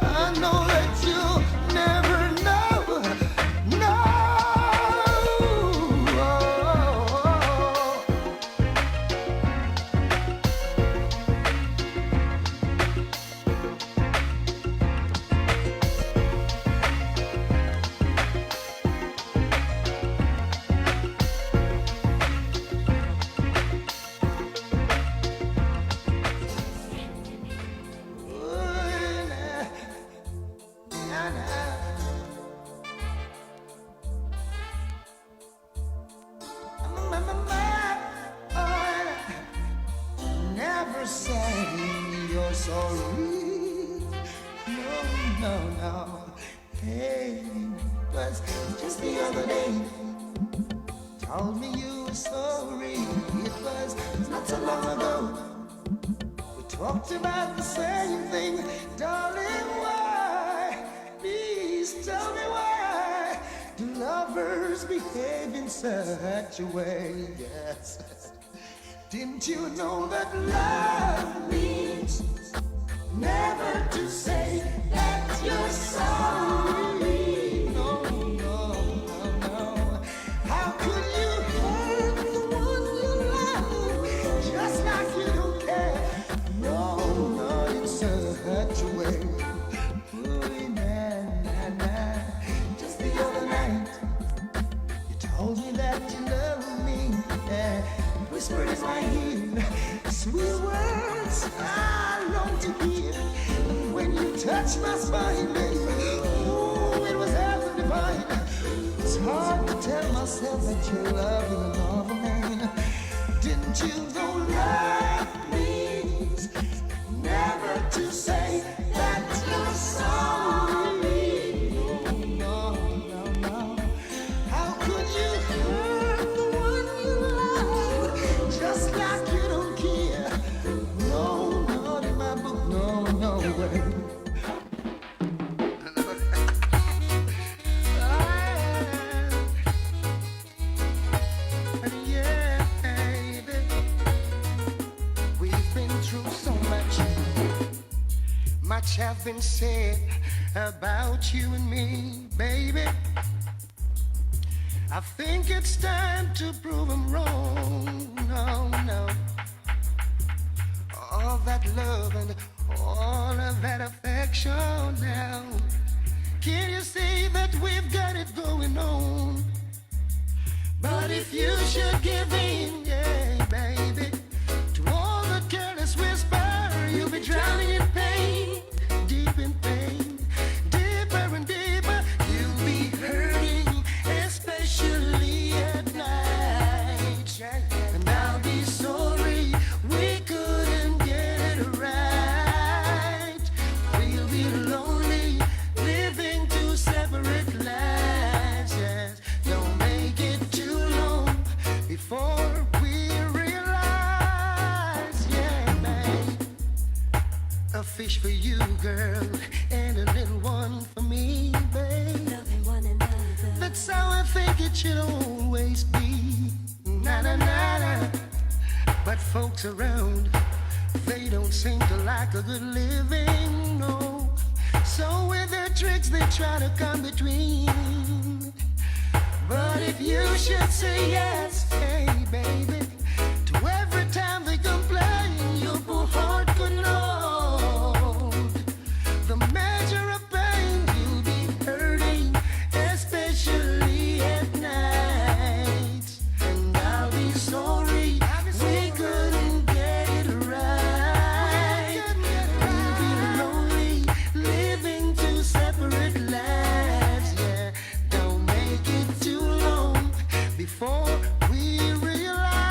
Speaker 3: I know that you'll never know. No. Never say you're sorry. No, no, no. Hey, but just the other day, told me you were sorry. It was not so long ago. We talked about the same thing, darling. Why? Please tell me why do lovers behave in such a way? Yes. Didn't you know that love means never to say that you're sorry? No, no, no, no. How could you hurt the one you love just like you don't care? No, not in such a way. Ooh, nah, nah. Just the other night, you told me that you love me. Yeah. Whispered in my ear, sweet words I long to hear. And when you touched my spine, baby, ooh, it was heaven divine. It's hard to tell myself that you're loving another man. Didn't you know love means never to say that you're sorry? No, no, no. How could you hurt the one you love just like you don't care? No, not in my book, no, no way. Yeah, baby, we've been through so much. Much have been said about you and me, baby. I think it's time to prove them wrong. No, no. All that love and all of that affection now. Can you see that we've got it going on? But if you should give in, yeah, baby, to all the careless whisper, you'll be drowning in pain, deep in pain, deeper and deeper. You'll be hurting, especially at night. And I'll be sorry we couldn't get it right. We'll be lonely, living two separate lives. Yes, don't make it too long before we realize. Yeah, babe, a fish for you, girl, and a little one for me, babe.
Speaker 6: Loving one another.
Speaker 3: That's how I think it should always be. Na na na na. But folks around, they don't seem to like a good living, no. So with their tricks they try to come between. But if you should say yes, hey baby, to every time they complain, your poor heart could know the measure of pain you'll be hurting, especially at night. And I'll be sorry we couldn't get it right. We'll be lonely, living two separate lives. Yeah, don't make it too long before we realize.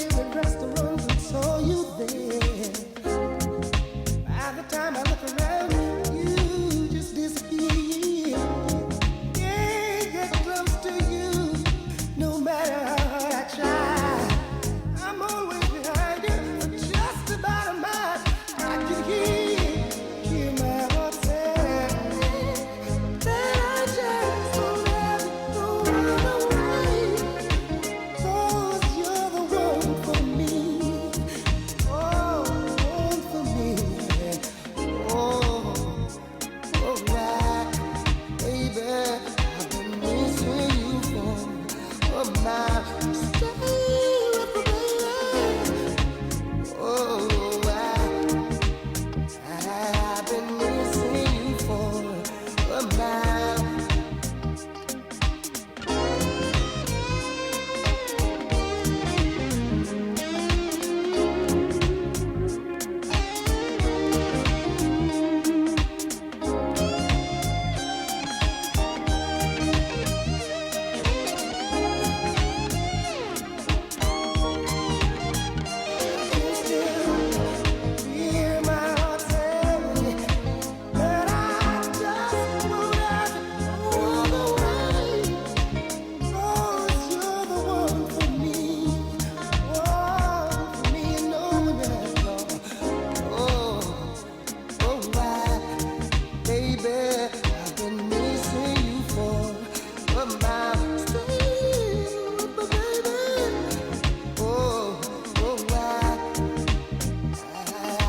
Speaker 3: favorite restaurant and saw you there. By the time I look around, you just disappear. Can't get close to you, no matter how hard I try. I'm always behind you, for just about a mile. I can hear my heart say that I just won't have no other way. 'Cause you're the one for me. Oh, one for me. Oh, why, baby, I've been missing you for my stay with the baby. Oh, I've been missing you for a while. Hear my heart say that I just won't have no other way. 'Cause you're the one for me. One for me and no one else, Lord. Oh, why, baby, I've been missing you for a while. Stay with me, baby. Oh, why,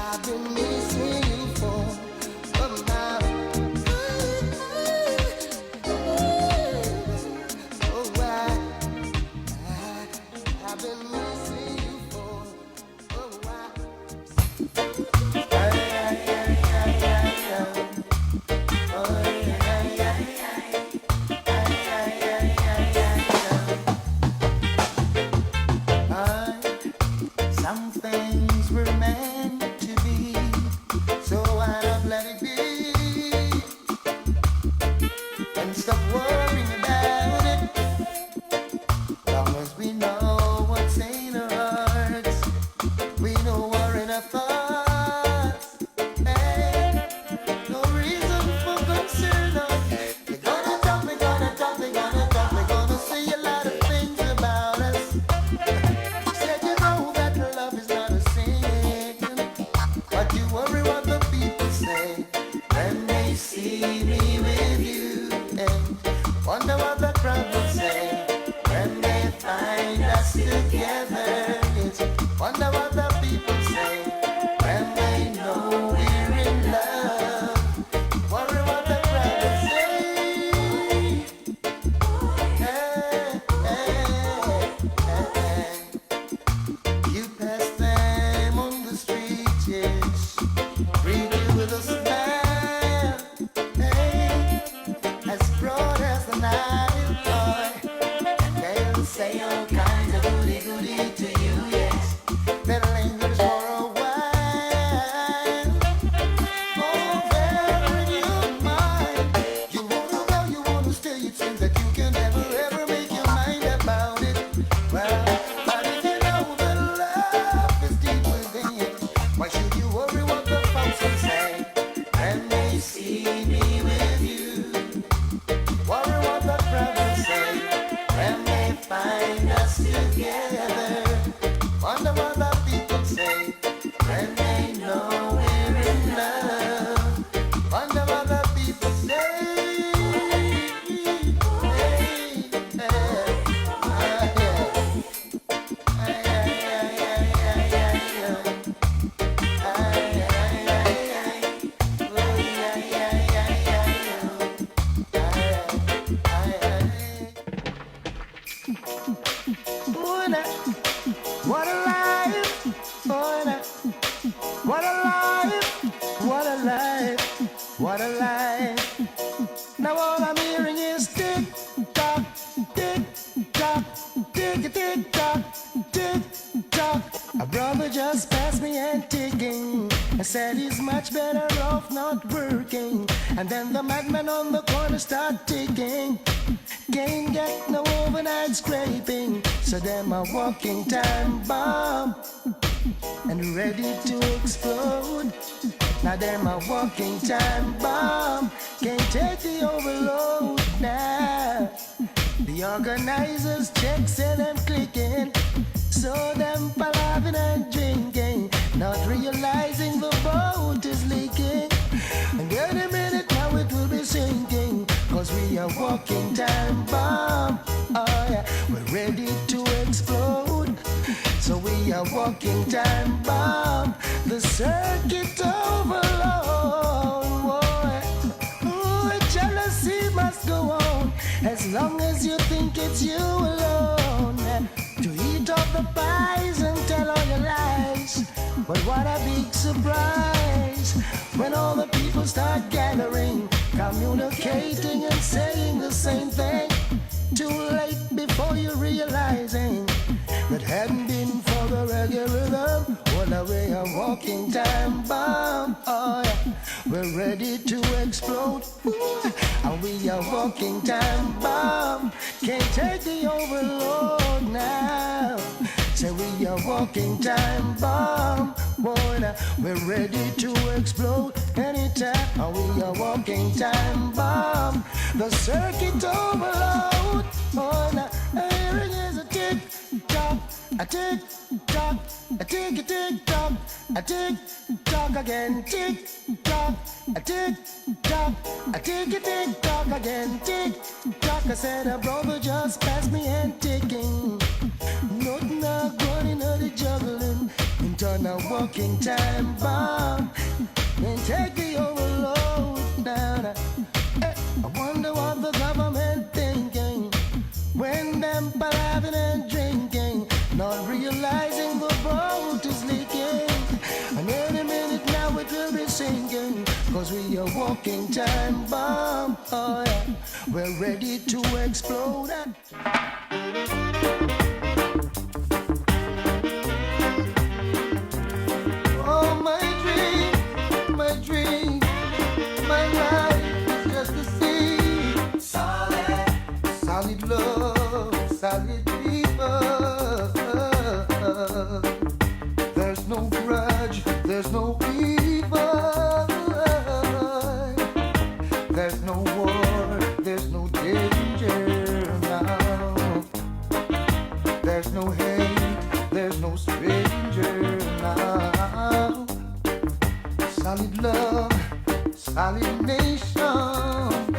Speaker 3: I've been missing you for a while. Oh, why, I've been missing you for a while. Some things were meant to be, so why not let it be? And stop worrying about it. Long as we know what's in our hearts, we know we're in our thoughts. Hey, no reason for concern. No. They're gonna talk, they're gonna talk, they're gonna talk, they're gonna say a lot of things about us. Said you know that love is not a sin, but you worry what the people say when they see me with you, and wonder what the crowd will say when they find us together. It's wonder what the people say when they know we're in love. Worry what the crowd will say. Hey, hey. You pass them on the street, yes. Greet you with a smile. Hey, as broad as the Nile, boy. And they'll say all kinds of goody to you, yes. That lingers for a while. Oh, there in your mind. You wanna go, you wanna stay. It seems that you can never ever make your mind about it. Well, but if you know that love is deep within, why should you worry what the folks will say when they see me with you? Worry what the crowd will say when they find us together. Wonder what the people say when they know we're in love. Wonder what the people say. What a life, what a life, what a life, what a life. Now all I'm hearing is tick tock, tick tock, tick tock, tick tock. A brother just passed me and ticking. said he's much better off not working. And then the madman on the corner start ticking. Can't get no overnight scraping, so them a walking time bomb and ready to explode. Now them a walking time bomb, can't take the overload now. The organizers check, say them clicking, so them palavering and drinking, not realizing the boat is leaking. And any minute now it will be sinking, cause we are walking time bomb. Oh yeah, we're ready to explode. So we are walking time bomb. The circuit overload. Boy. Ooh, jealousy must go on as long as you think it's you alone. To eat up the pies and tell all your lies. But what a big surprise when all the people start gathering, communicating and saying the same thing. Too late before you realizing that hadn't been for the reggae rhythm, well, we are walking time bomb. Oh yeah, we're ready to explode. Ooh, and we are walking time bomb. Can't take the overload now. Say we are walking time bomb. Boy, we're ready to explode anytime. And we are walking time bomb. The circuit overload. Oh, now hearing is a tick tock, a tick tock, a tick tock, a tick tock again, tick tock, a tick tock, a tick tock again, tick tock. I said, a brother just passed me and ticking. Nothing not going into the juggling. Into a walking time bomb. And take the overload down. I wonder what the government thinking when them palavering and drinking, not realizing the boat is leaking. And any minute now it will be sinking, cause we are walking time bomb. Oh yeah, we're ready to explode. Oh, my dream, my life is just a seed. Solid love, solid people. There's no grudge, there's no evil. There's no war, there's no danger now. There's no hate, there's no stranger now. Solid love, solid nation,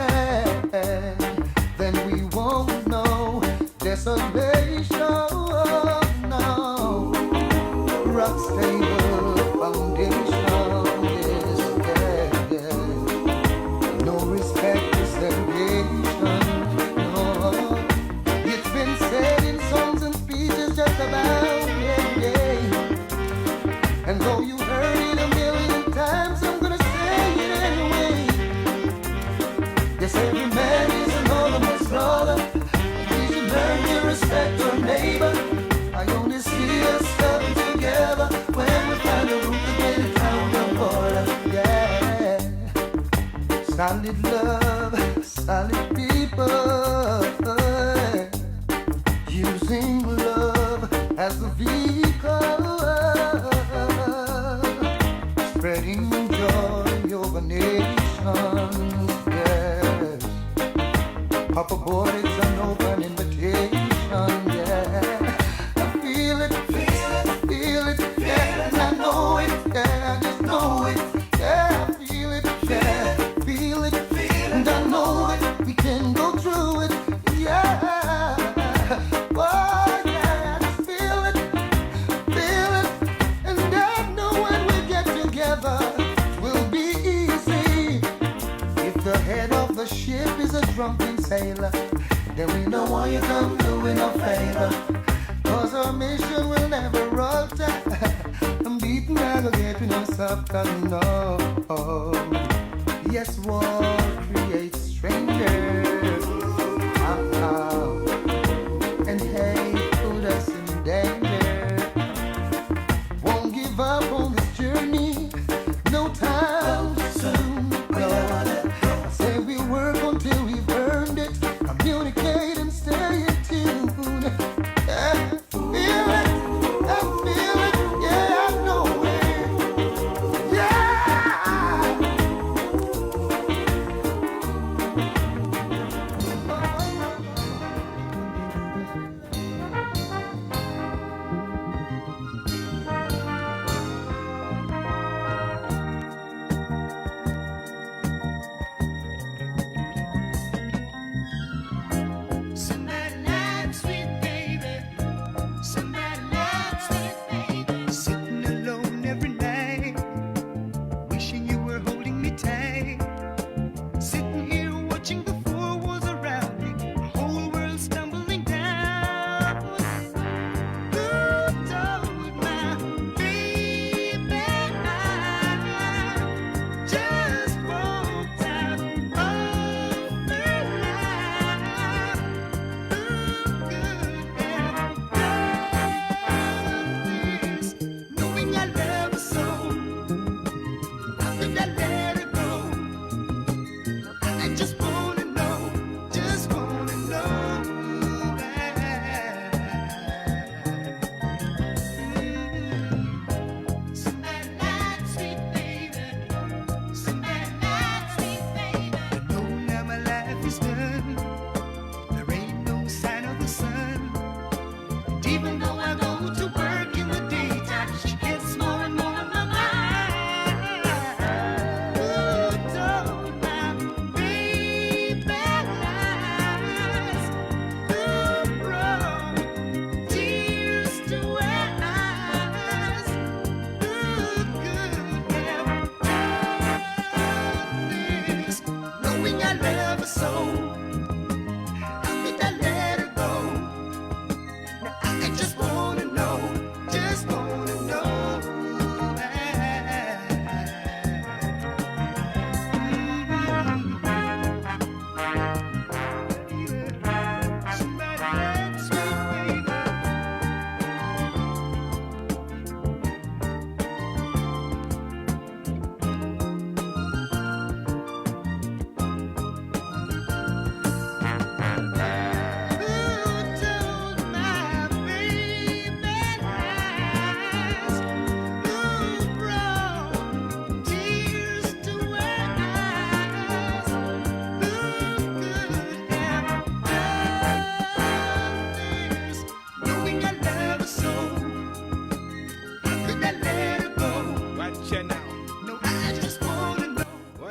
Speaker 3: then we won't know desolation. No, rock stable foundation, yes, yeah. No respect to segregation. No, it's been said in songs and speeches just about, yeah. And though you heard it a million times, I'm gonna say it anyway. Yes, every man is another man's brother. We should learn to respect our neighbor. I only see us coming together when we find a root to get it down the border. Yeah, solid love, solid people, using love as the vehicle, spreading joy over nations. Yes, Papa Boy, it's an open invitation. Yeah, I feel it, yeah, and I know it, yeah, I just know it, yeah, I feel it, yeah, feel it, and I know it, we can go through it, yeah, oh, yeah, I just feel it, and I know when we get together, it will be easy. If the head of the ship is a drunken sailor, then we know why you come doing a favor. Cause our mission will never alter. I'm beating aggregating us up and no. Yes, war creates strangers. And hate put us in danger. Won't give up on this journey.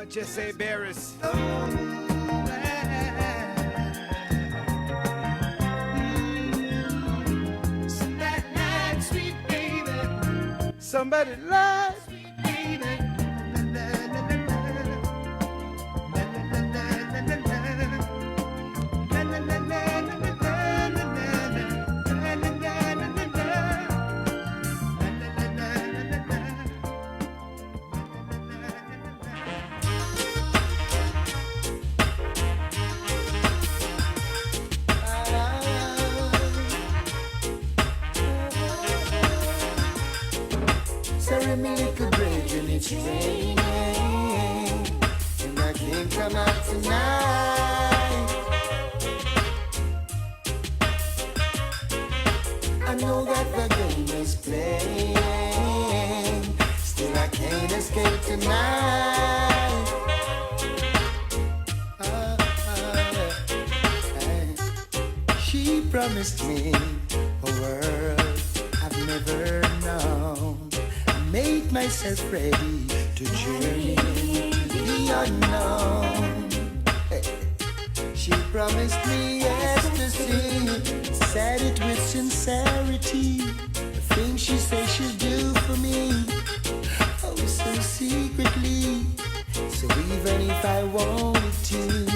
Speaker 1: What you say, Beres? Somebody lies.
Speaker 3: Sorry, me little brethren, it's raining, and I can't come out tonight. I know that the game is playing, still I can't escape tonight. She promised me a world I've never known. Made myself ready to journey into the unknown. Hey. She promised me ecstasy, said it with sincerity. The things she said she'll do for me, oh, so secretly. So even if I wanted to,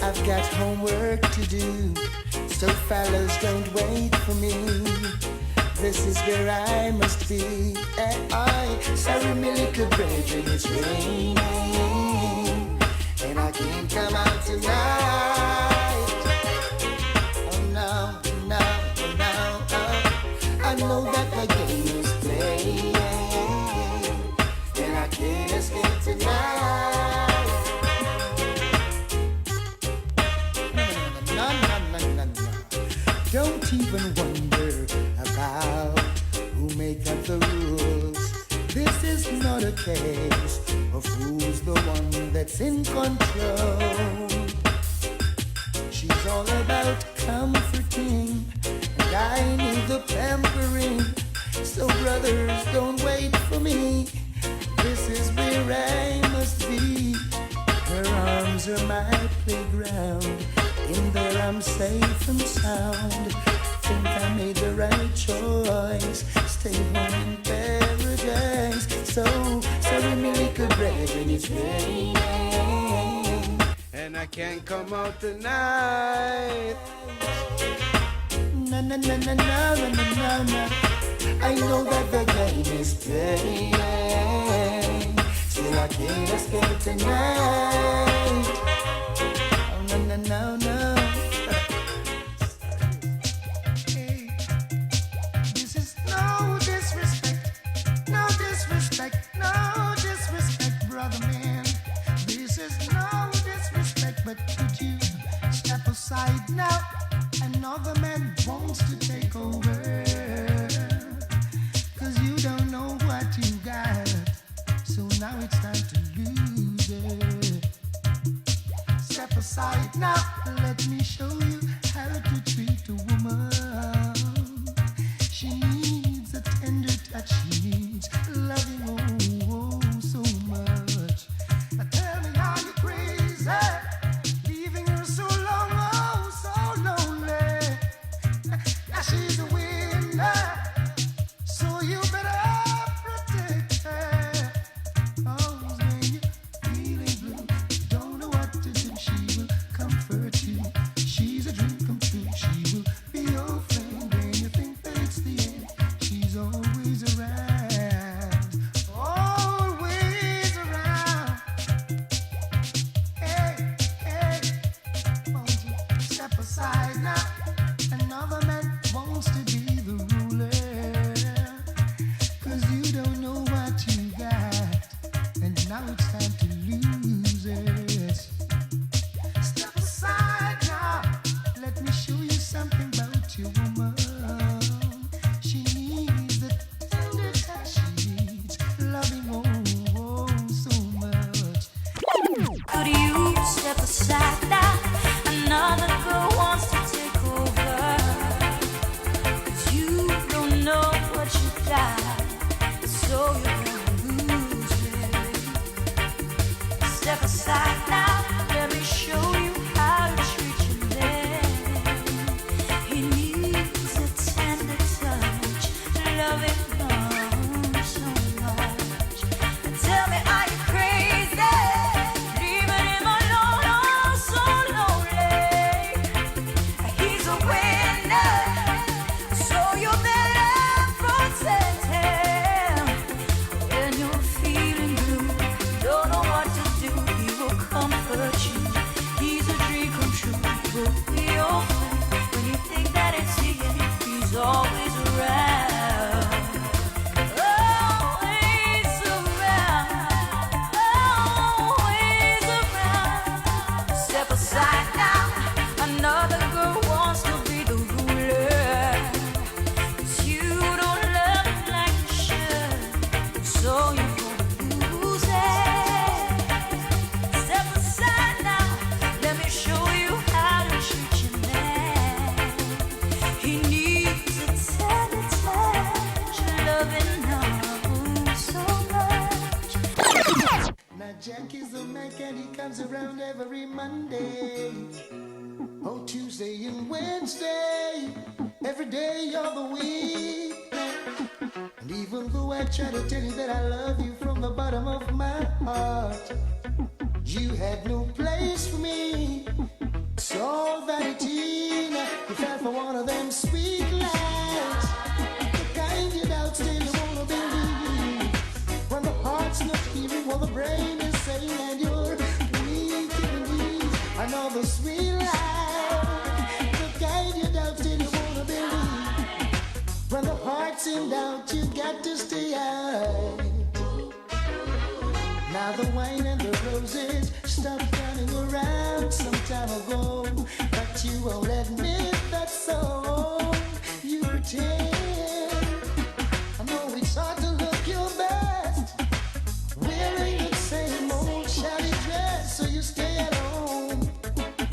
Speaker 3: I've got homework to do. So fellas, don't wait for me. This is where I must be. Sorry, me little brethren, it's raining, and I can't come out tonight. Oh no, no, no, oh. I know that the game is playing, and I can't escape tonight. No, no, no, no, no. Don't even wonder about who make up the rules. This is not a case of who's the one that's in control. She's all about comforting, and I need the pampering. So brothers, don't wait for me. This is where I must be. Her arms are my playground. In there I'm safe and sound. Think I made the right choice. Stay home in paradise. So, sorry, me little brethren, it's raining,
Speaker 1: and I can't come out tonight.
Speaker 3: Na na na na na na na na. I know that the game is playing, still I can't escape tonight. Oh no no no no. Aside now, another man wants to take over, 'cause you don't know what you got, so now it's time to lose it. Jack is the Mac and he comes around every Monday. Oh, Tuesday and Wednesday, every day of the week. And even though I try to tell you that I love you from the bottom of my heart, you had no place for me. It's all vanity. You fell for one of them sweet lies, the kind you doubt still you wanna believe. When the heart's not hearing what the brain is saying, and you're weak in the knees. Another sweet lie, the kind you doubt still you wanna believe. When the heart's in doubt, you got to stay out. Now the wine and the roses stopped running around some time ago, but you won't admit that's so. You pretend. I know it's hard to look your best, wearing the same old shabby dress, so you stay at home,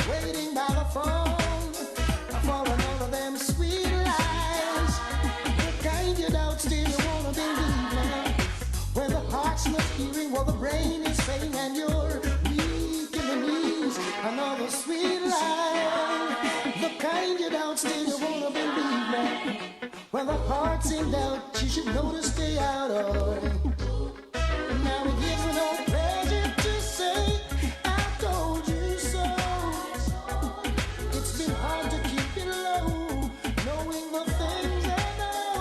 Speaker 3: waiting by the phone for another of them sweet lies, the kind you doubt still you wanna believe now. When the heart's not hearing what the brain is saying, and you're weak in the knees. Another sweet lie, the kind you doubt still you wanna believe now. When the heart's in doubt, you should know to stay out of it. Now it gives me no pleasure to say I told you so. It's been hard to keep it low, knowing the things I know.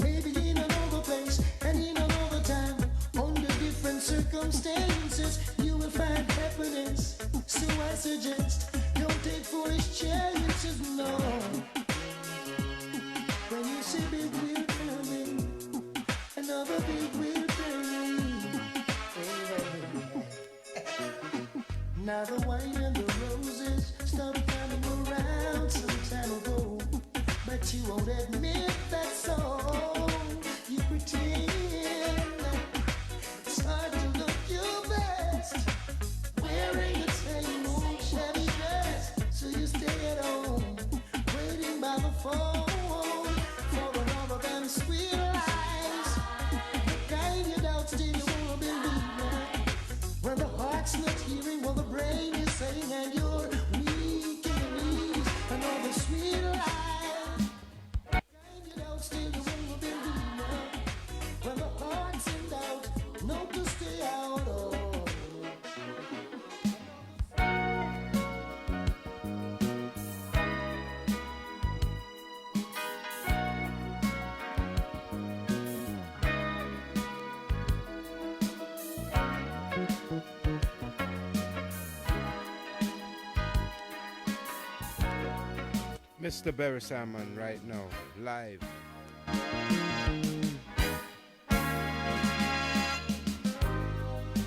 Speaker 3: Maybe in another place and in another time, under different circumstances, you will find happiness. So I suggest, don't take foolish chances, no. When you see big wheel coming, another big wheel turning. Now the wine and the roses stopped coming around some time ago, but you won't admit that's so. You pretend. It's hard to look your best, wearing the same old shabby dress, so you stay at home, waiting by the phone for another them sweet lies, the kind you doubt still you wanna believe now. When the heart's not hearing what the brain is saying, and you're weak in the knees. Another sweet lie, the kind you doubt still you wanna believe now. When the heart's in doubt, know to stay out of.
Speaker 1: Mr. Beres Hammond right now, live.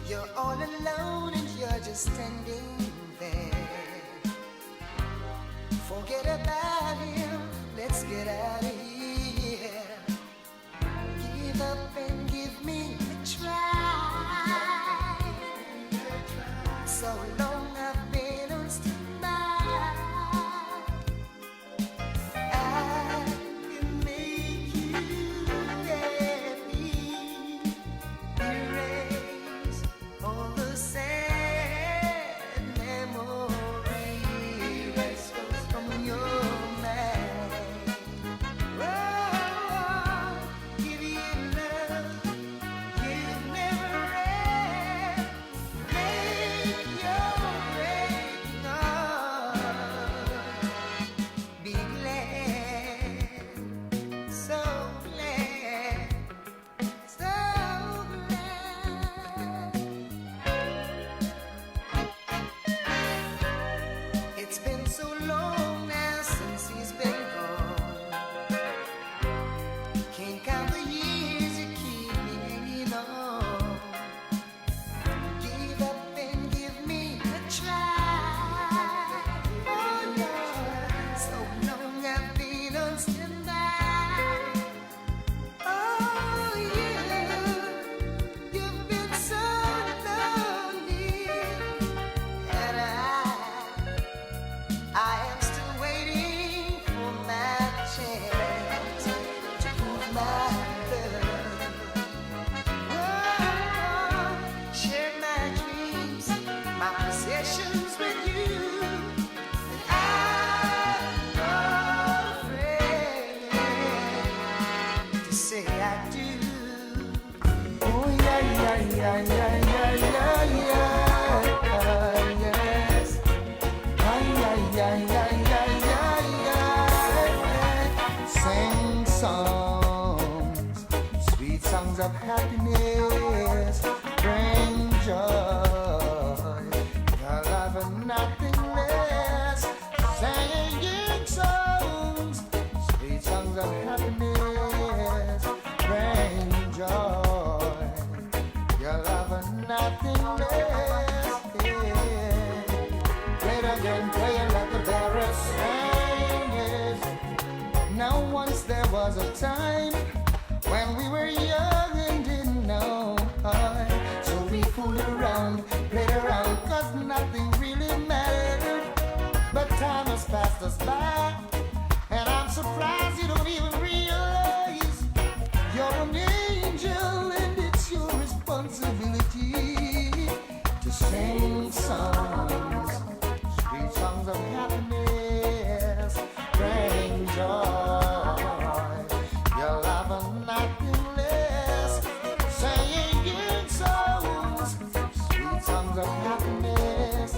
Speaker 3: You're all alone and you're just standing there. Forget about him, let's get out of here. Give up and give me a try. So long I've been on standby. I can make you happy. Erase all the sad memories from your mind. Oh, give you love you've never had. Make your breaking heart be glad, so glad, so glad. It's been so long now since he's been gone. Can't count the years do. Oh yeah, yeah, yeah, yeah, yeah, yeah, yeah, yes. Yeah, yeah, yeah, yeah, yeah, yeah. Sing songs, sweet songs of happiness, bring joy. Your love and nothing less. Singing songs, sweet songs of happiness, bring joy. Your love and nothing less. Play it again, play it like the Beres singers. Now once there was a time when we were young and didn't know why. So we fooled around, played around, cause nothing really mattered. But time has passed us by, and I'm surprised you don't even realize you're an angel and it's your responsibility to sing songs, sweet songs of happiness, bring joy, your love and nothing less. Singing songs, sweet songs of happiness,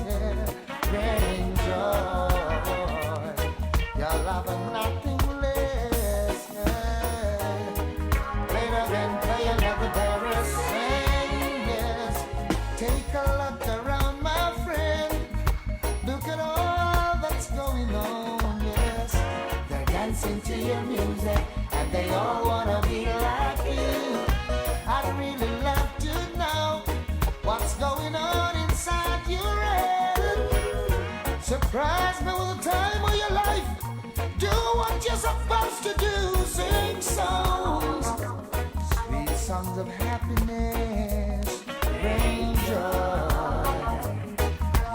Speaker 3: bring joy, your love and nothing less. Play it again, play another Beres singers. Take a look around, my friend. Look at all that's going on, yes. They're dancing to your music, and they all wanna be like you. I'd really love to know what's going on inside your head. Surprise me with the time of your life. Do what you're supposed to do. Sing songs, sweet songs of happiness, bring joy,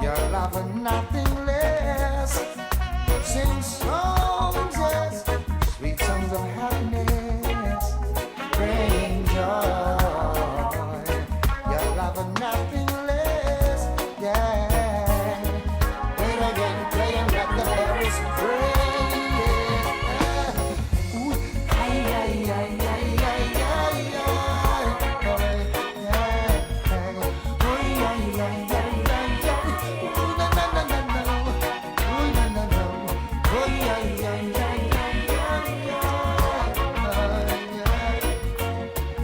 Speaker 3: your love and nothing less. Sing songs, yes, sweet songs of happiness, bring joy, your love and nothing less. Yeah, play it again, play and let the Beres pray. Ooh, ay, ay, ay, ay, ay, ay, ay. Oh, yeah. Oh, yeah, yeah, yeah, yeah, yeah. Ooh, na, na, na, na, na. Ooh, na, na, na. Oh, yeah, yeah, yeah, yeah, yeah, yeah.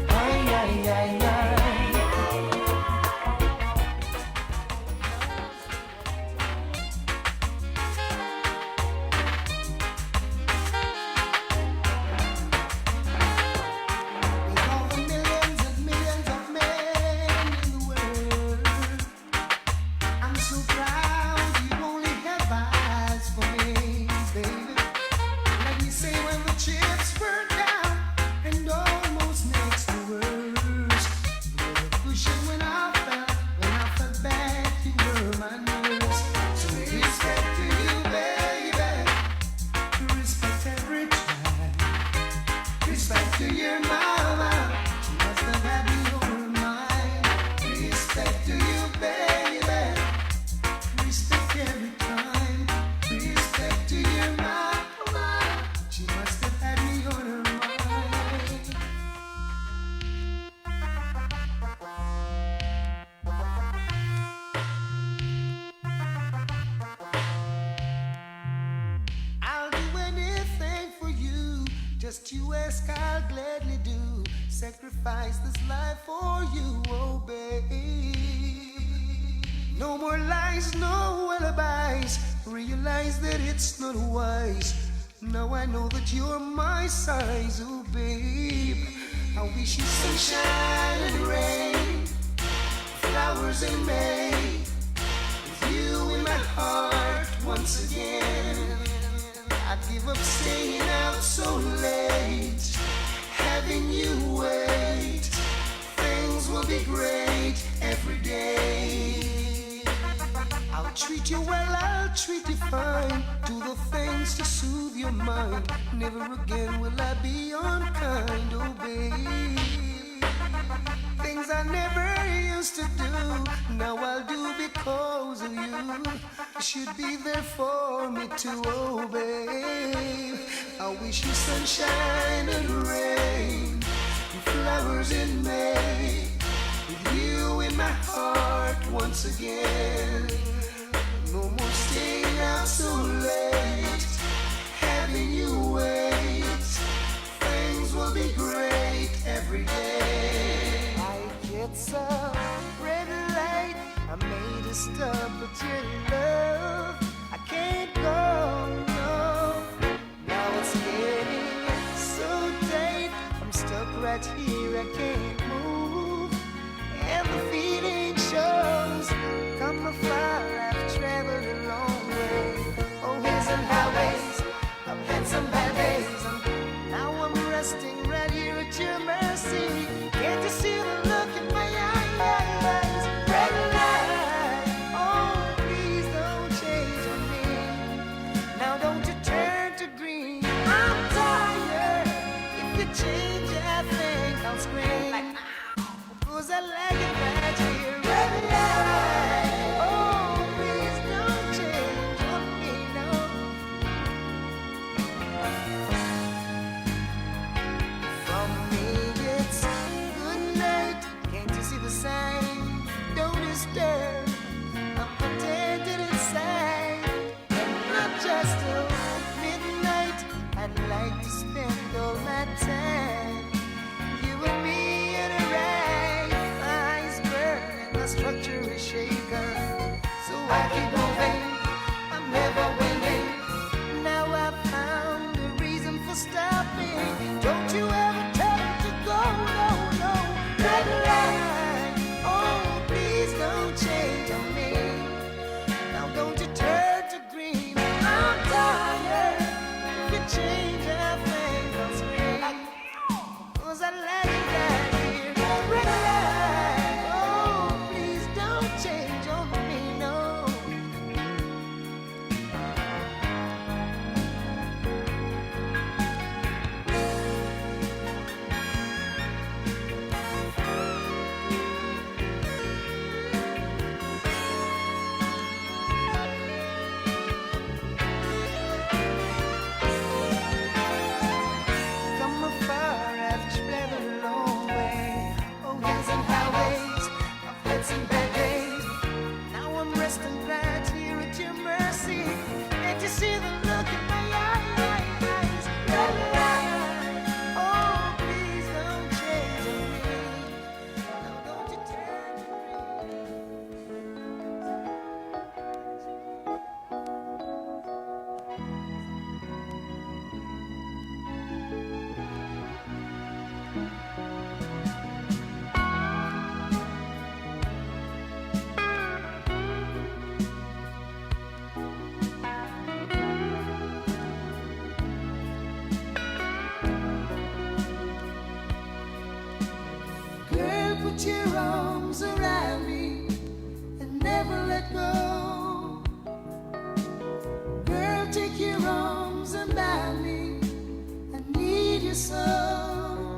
Speaker 3: Ay, ay, ay, ay. With all the millions and millions of men in the world, I'm so proud you only have eyes for me, baby. Let me say when the chips were down and almost makes the worst. You were a cushion when I fell back, you were my nurse. So respect to you, baby. Respect every time. Respect to your mama. She must have had me on her mind. Respect to you, baby. Respect every time. Respect to your mama. She must have had me on her mind. I'll do anything for you. Just you ask, I'll gladly do. Sacrifice this life for you, oh baby. No more lies, no alibis. Realize that it's not wise. Now I know that you're my size, oh babe. I wish you sunshine and rain, flowers in May, with you in my heart once again. I'd give up staying out so late, having you wait. Things will be great every day. I'll treat you well, I'll treat you fine. Do the things to soothe your mind. Never again will I be unkind, oh babe. Things I never used to do, now I'll do because of you. You should be there for me to obey. I wish you sunshine and rain, flowers in May, with you in my heart once again. No more staying out so late, having you wait. Things will be great every day. I get some red light, I made a stop, but your love, I can't go, no. Now it's getting so tight, I'm stuck right here, I can't move. And the feeling shows, come afar, I've traveled a long way. Oh, hills and highways, I've had some bad days. Now I'm resting right here at your mercy. Can't you see the look in my eyes? Red light, oh, please don't change on me. Now don't you turn to green. I'm tired. If you change, I think I'll scream. Like, cause I like it right here. Red light, oh, please don't change on me, no. From me it's good night. Can't you see the sign? Don't disturb. I'm contented inside, and not just till midnight. I'd like to spend all my time, you and me in a ride. My eyes burn and my structure is shaken, so I keep moving, I'm never waiting. Now I've found a reason for stopping. Don't you ever tell me to go, no, no. Red light, oh, please don't change on me. Now don't you turn to green. I'm tired. If you change, I think I'll scream. Cause I like it right here. Red light, oh, please don't change on me, no. Come afar, I've traveled a long way. Oh, hills and highways, I've had some bad days. Now I'm resting right here at your mercy. Can't you see the look in my eyes? Red light, oh, please don't change on me. Now don't you turn to green. Girl, put your arms around me and never let go. Girl, take your arms about me, I need you so.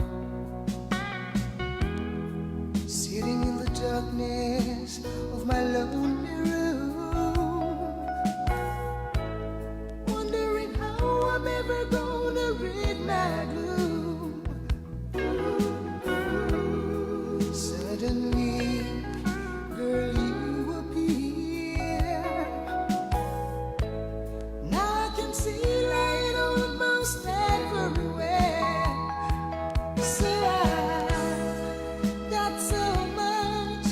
Speaker 3: Sitting in the darkness of my lonely room, wondering how I'm ever gonna rid my gloom. Suddenly, girl, you appear. Now I can see light almost everywhere. So I got so much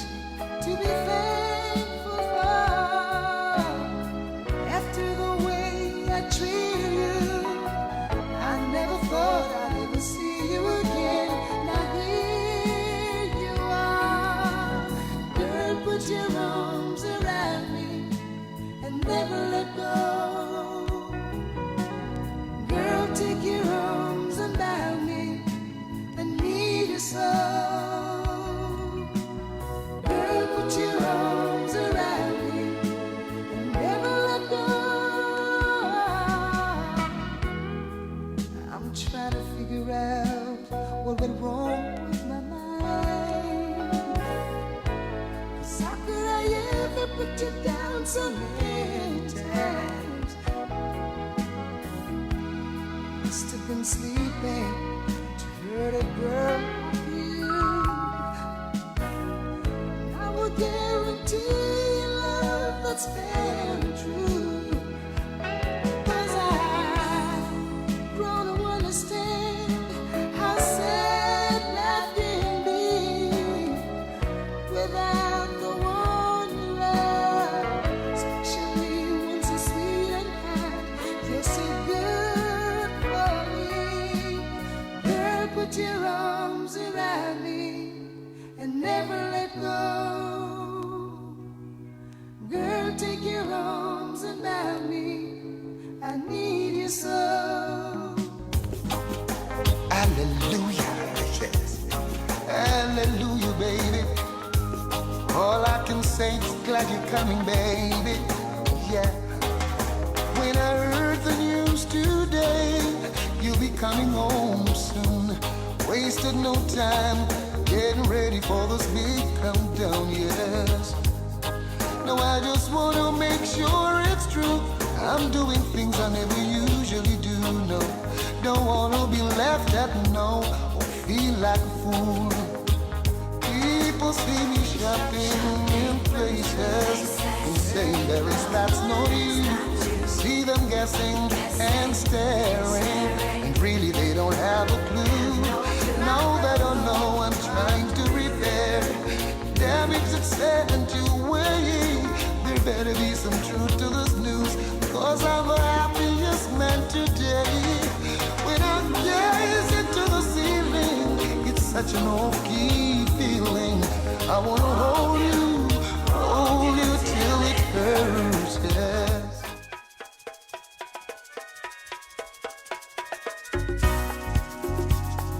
Speaker 3: to be thankful for. After the way I treated you, I never thought I'd ever see you again. Now here you are. Girl, put your arms around me and never let go. Girl, take your arms about me, I need you so. Girl, put your arms around me and never let go. I'm trying to figure out what went wrong with my mind. 'Cause how could I ever put you down so many times? Must have been sleeping to hurt a girl like you. beside me and never let go. Girl, take your arms about me. I need you so. Hallelujah, yes. Hallelujah, baby. All I can say is glad you're coming, baby. Yeah. When I heard the news today, you'll be coming home soon. Wasted no time getting ready for this big countdown, yes. Now I just want to make sure it's true. I'm doing things I never usually do, no. Don't want to be left at no or feel like a fool. People see me shopping in places and say Beres, that's no use. See them guessing and staring, and really they don't have a clue. Now they don't know I'm trying to repair damage that's sent away. There better be some truth to this news, cause I'm the happiest man today. When I gaze into the ceiling, it's such an off-key feeling. I wanna hold you till it hurts, yes.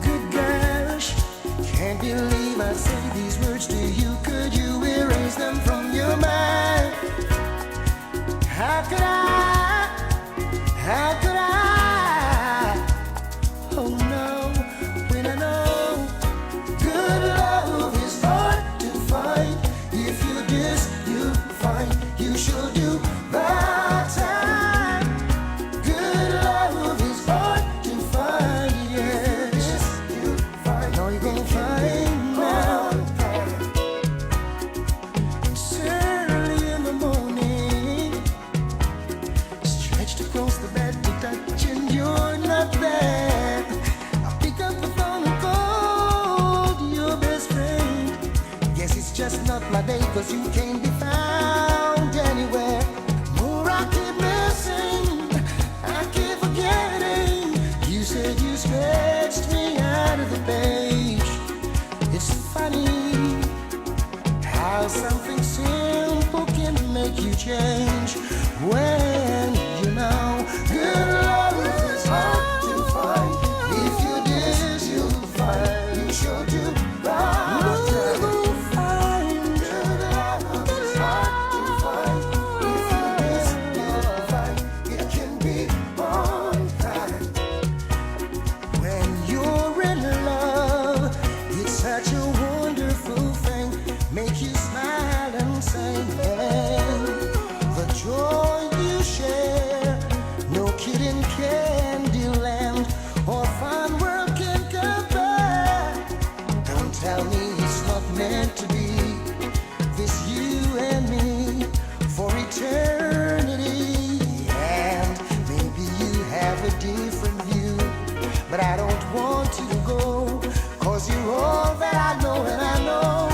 Speaker 3: Good gosh, can't believe I say these words to you. Could you erase them from your mind? How could I? How could I? Oh no, when I know good love is hard to find. If you diss, you find you should do the time. Good love is hard to find, yes. You find, no, you're gonna find now. It's early in the morning, stretched across the bed to touch, and you're not there. I pick up the phone and call your best friend. Guess it's just not my day, cause you can't be found anywhere. More I keep missing, I keep forgetting. You said you stretched me out of the page. It's funny how something simple can make you change. When you know good love is hard to find. If you diss, you'll find you should do right. Good love is hard to find. If you diss, you'll find it can be on time. When you're in love, it's such a wonderful thing. Make you smile and sing. The joy you share, no kid in Candyland or fun world can compare. Don't tell me it's not meant to be. This you and me for eternity. And maybe you have a different view, but I don't want you to go, cause you're all that I know, and I know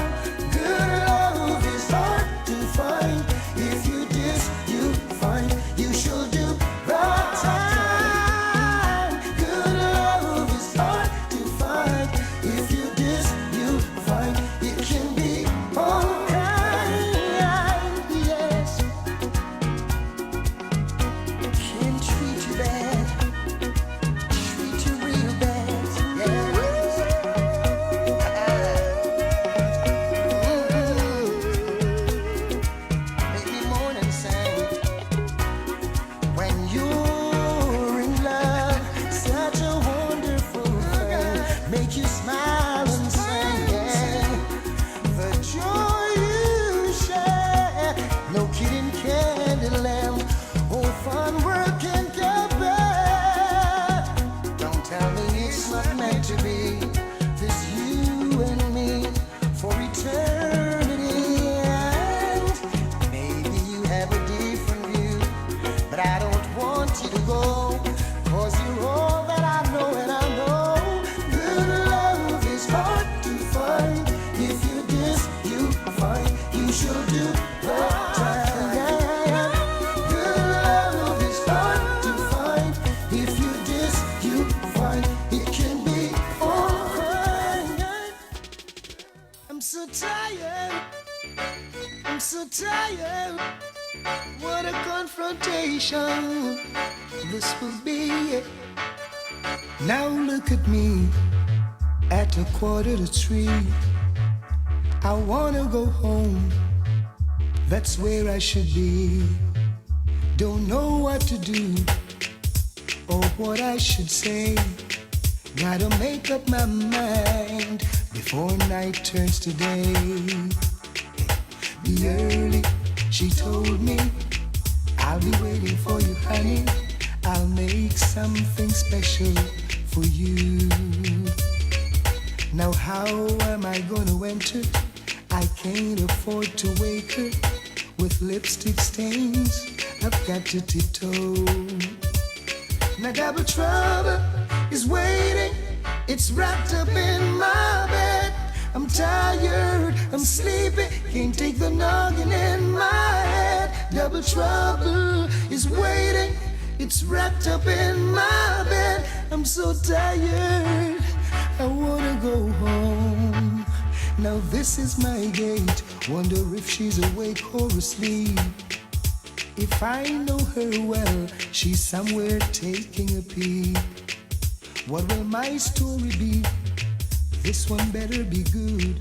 Speaker 3: good love is hard to find. If you diss, you find you should do the time. Good love is hard to find. If you diss, you find so tired. What a confrontation this will be. Now look at me at 2:45. I wanna go home, that's where I should be. Don't know what to do or what I should say. Gotta make up my mind before night turns to day. Be early, she told me, I'll be waiting for you, honey. I'll make something special for you. Now how am I gonna enter? I can't afford to wake her with lipstick stains. I've got to tiptoe. Now double trouble is waiting. It's wrapped up in my bed. I'm tired, I'm sleepy, can't take the noggin in my head. Double trouble is waiting. It's wrapped up in my bed. I'm so tired, I wanna go home. Now this is my gate. Wonder if she's awake or asleep. If I know her well, she's somewhere taking a peek. What will my story be? This one better be good.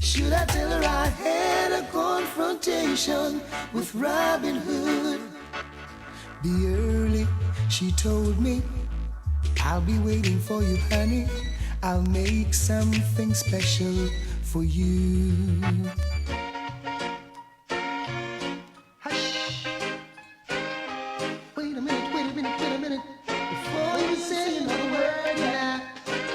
Speaker 3: Should I tell her I had a confrontation with Robin Hood? Be early, she told me, I'll be waiting for you, honey. I'll make something special for you. Wait a minute. Before you say another word now,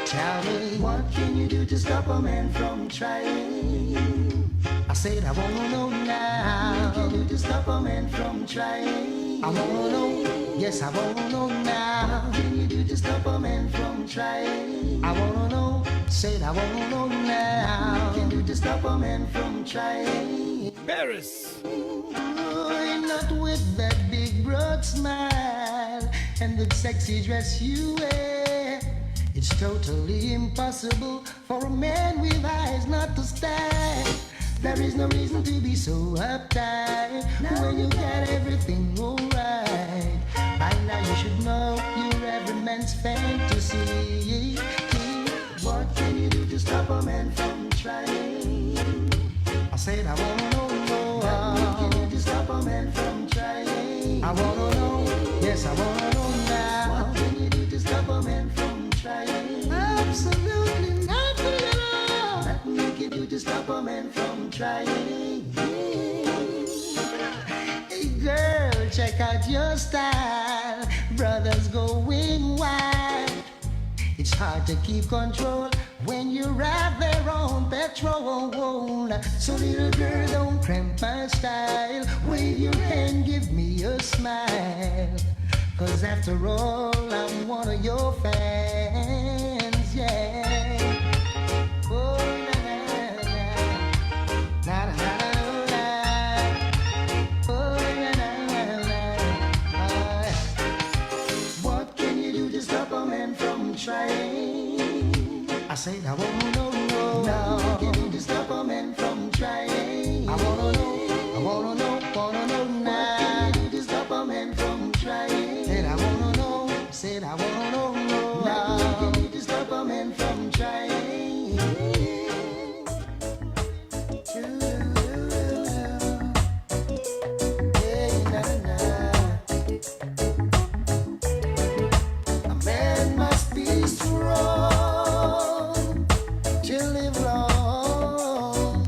Speaker 3: tell me, what can you do to stop a man from trying? I said I wanna know now. What can you do to stop a man from trying? I wanna know, yes, I wanna know now. What can you do to stop a man from trying? I wanna know, said I wanna know now. What can you do to stop a man from trying?
Speaker 1: Beres.
Speaker 3: Not with that big broad smile and the sexy dress you wear. It's totally impossible for a man with eyes not to stare. There is no reason to be so uptight when you got everything alright. By now you should know you're every man's fantasy. What can you do to stop a man from trying? I said I wanna know. What can you do to stop a man from trying? I wanna know. Yes, I wanna know now. What can you do to stop a man from trying? Absolutely nothing at all. Nothing you can do to stop a man from trying. Hey girl, check out your style. Brothers going wild. It's hard to keep control when you're out there on petrol. So little girl, don't cramp my style. Wave your hand, give me a smile. Cause after all, I'm one of your fans, yeah. Oh, na na na, na na na na, oh na na na. What can you do to stop a man from trying? I said I wanna know, what can you do to stop a man from trying? I wanna know now. What can you do to stop a man from trying? Said I wanna know, now. What can you do to stop a man from trying? Hey, na na. A man must be strong to live long.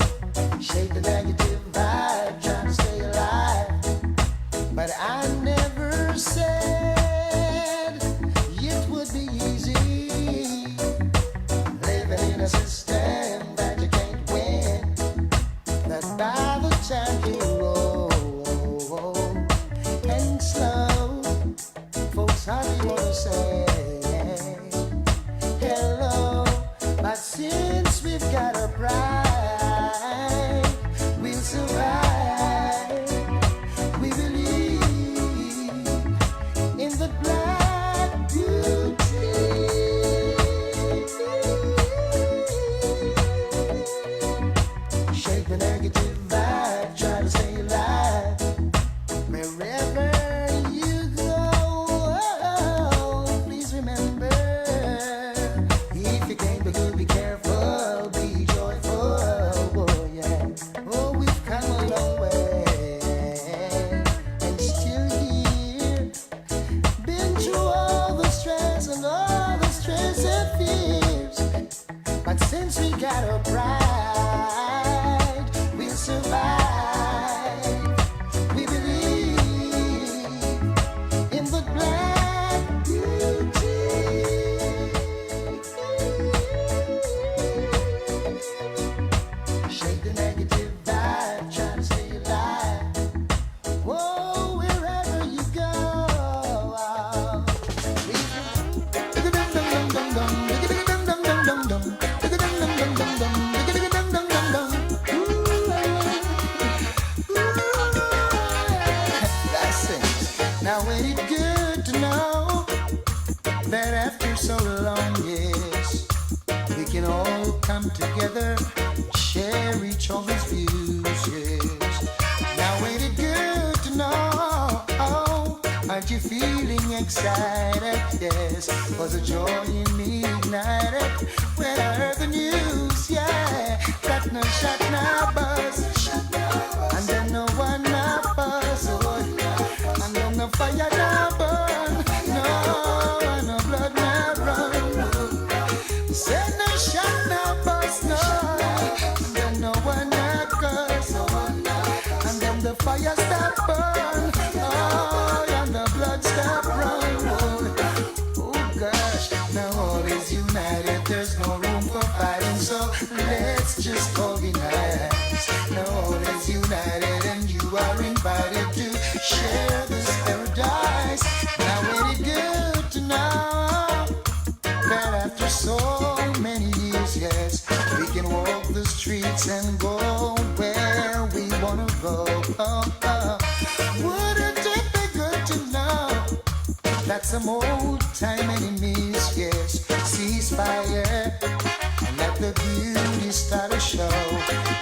Speaker 3: Shake the negative vibe, trying to stay alive. But I never said it would be easy. Living in a system that you can't win. That by the time you roll and slow, folks hardly want to say hello. But since we've got a pride, we'll survive. We believe in the black beauty. Shake the negative vibe. our pride, we'll survive. We believe in the black beauty. Shake the negative vibe, try to stay alive. Whoa, wherever you go. Now ain't it good to know that after so long, yes, we can all come together, share each other's views, yes. Now ain't it good to know, aren't you feeling excited, yes, was the joy in me ignited when I heard the news, yeah, that no shot, no buzz, and then no one no buzz, and then no fire no burn, no, and no blood no run, say no shot no buzz, no, and then no one no curse, and then the fire stop burn, oh, and the blood stop run, oh gosh, now all is united, there's no room for fighting, so let's just organize. Now all is united and you are invited to share this paradise. Now ain't it good to know that after so many years, yes, we can walk the streets and go where we wanna go. Wouldn't it be good to know that some old time enemies, yes, cease fire and let the beauty start a show,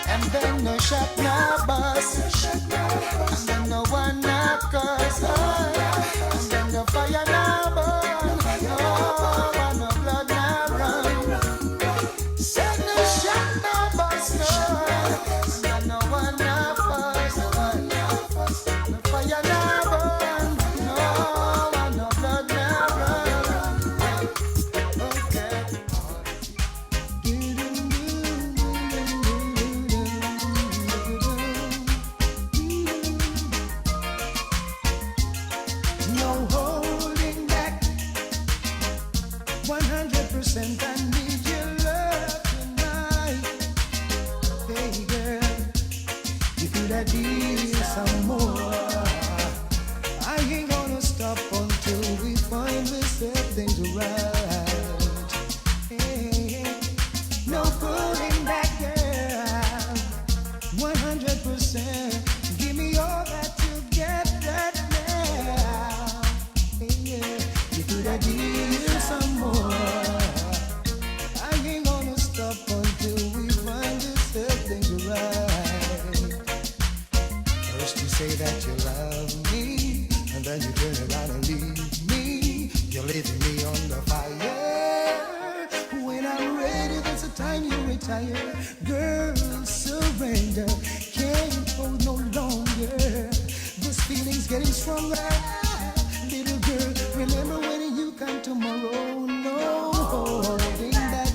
Speaker 3: and then no shot, no bus, and then no one no curse, and then no fire, no burn, no, and no blood, no run. Say no shot, no bus, no, and then no one no fuss, no fire, no burn, no, and no blood, no run. Okay. No holding back, 100% I need your love tonight. Hey girl, you could have did some more. I ain't gonna stop until we find we set things right. Hey, no pulling back, girl, 100%. Give me all that you get right now. Hey, yeah, you could have did some more. I ain't gonna stop until we find we set things right. First you say that you love me, and then you turn around and leave me. You're leaving me on the fire. When I'm ready, that's the time you retire. Girl, surrender. Can't hold no longer. This feeling's getting stronger. Little girl, remember when you come tomorrow. No holding back.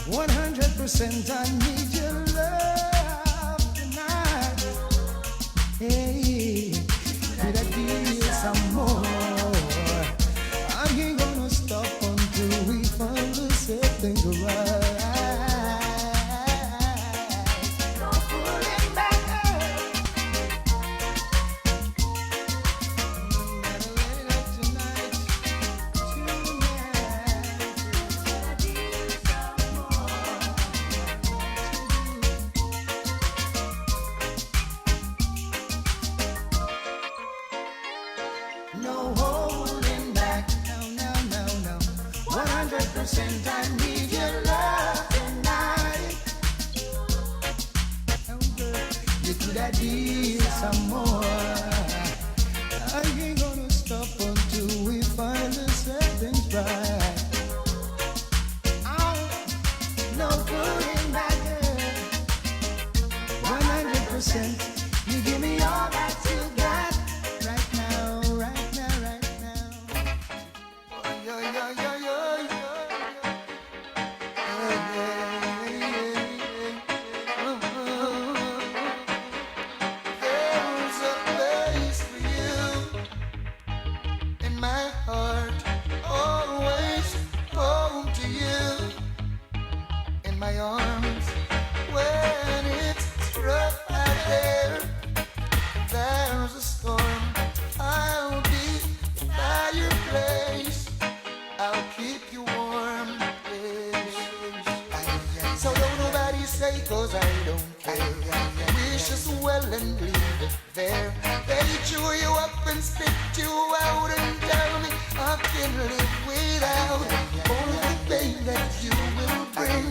Speaker 3: 100% I need your love tonight. Hey, could I give some more? I ain't gonna stop until we find the set things right. No pulling back, girl. Better let it up tonight. No holding back, no. 100% I need your love tonight. Oh girl, you could have did some more. I ain't gonna stop until we find the set things right. Oh, no pulling back, girl. 100%. You give me all that you got right now. Yo. arms when it's rough out there. There's a storm, I'll be by your place. I'll keep you warm, yes. So don't nobody say, cause I don't care. Wish us well and leave it there. They chew you up and spit you out and tell me I can live without all the pain that you will bring.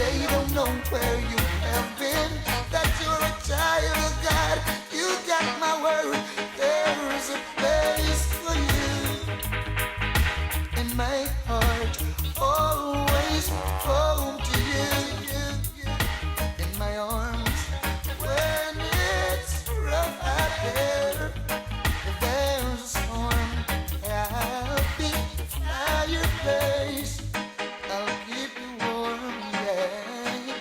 Speaker 3: They don't know where you have been, that you're a child of God. You got my word, there's a place for you in my heart, always home to you, in my arms when it's rough out there. If there's a storm, I'll be by your place. I'll keep you warm, yeah.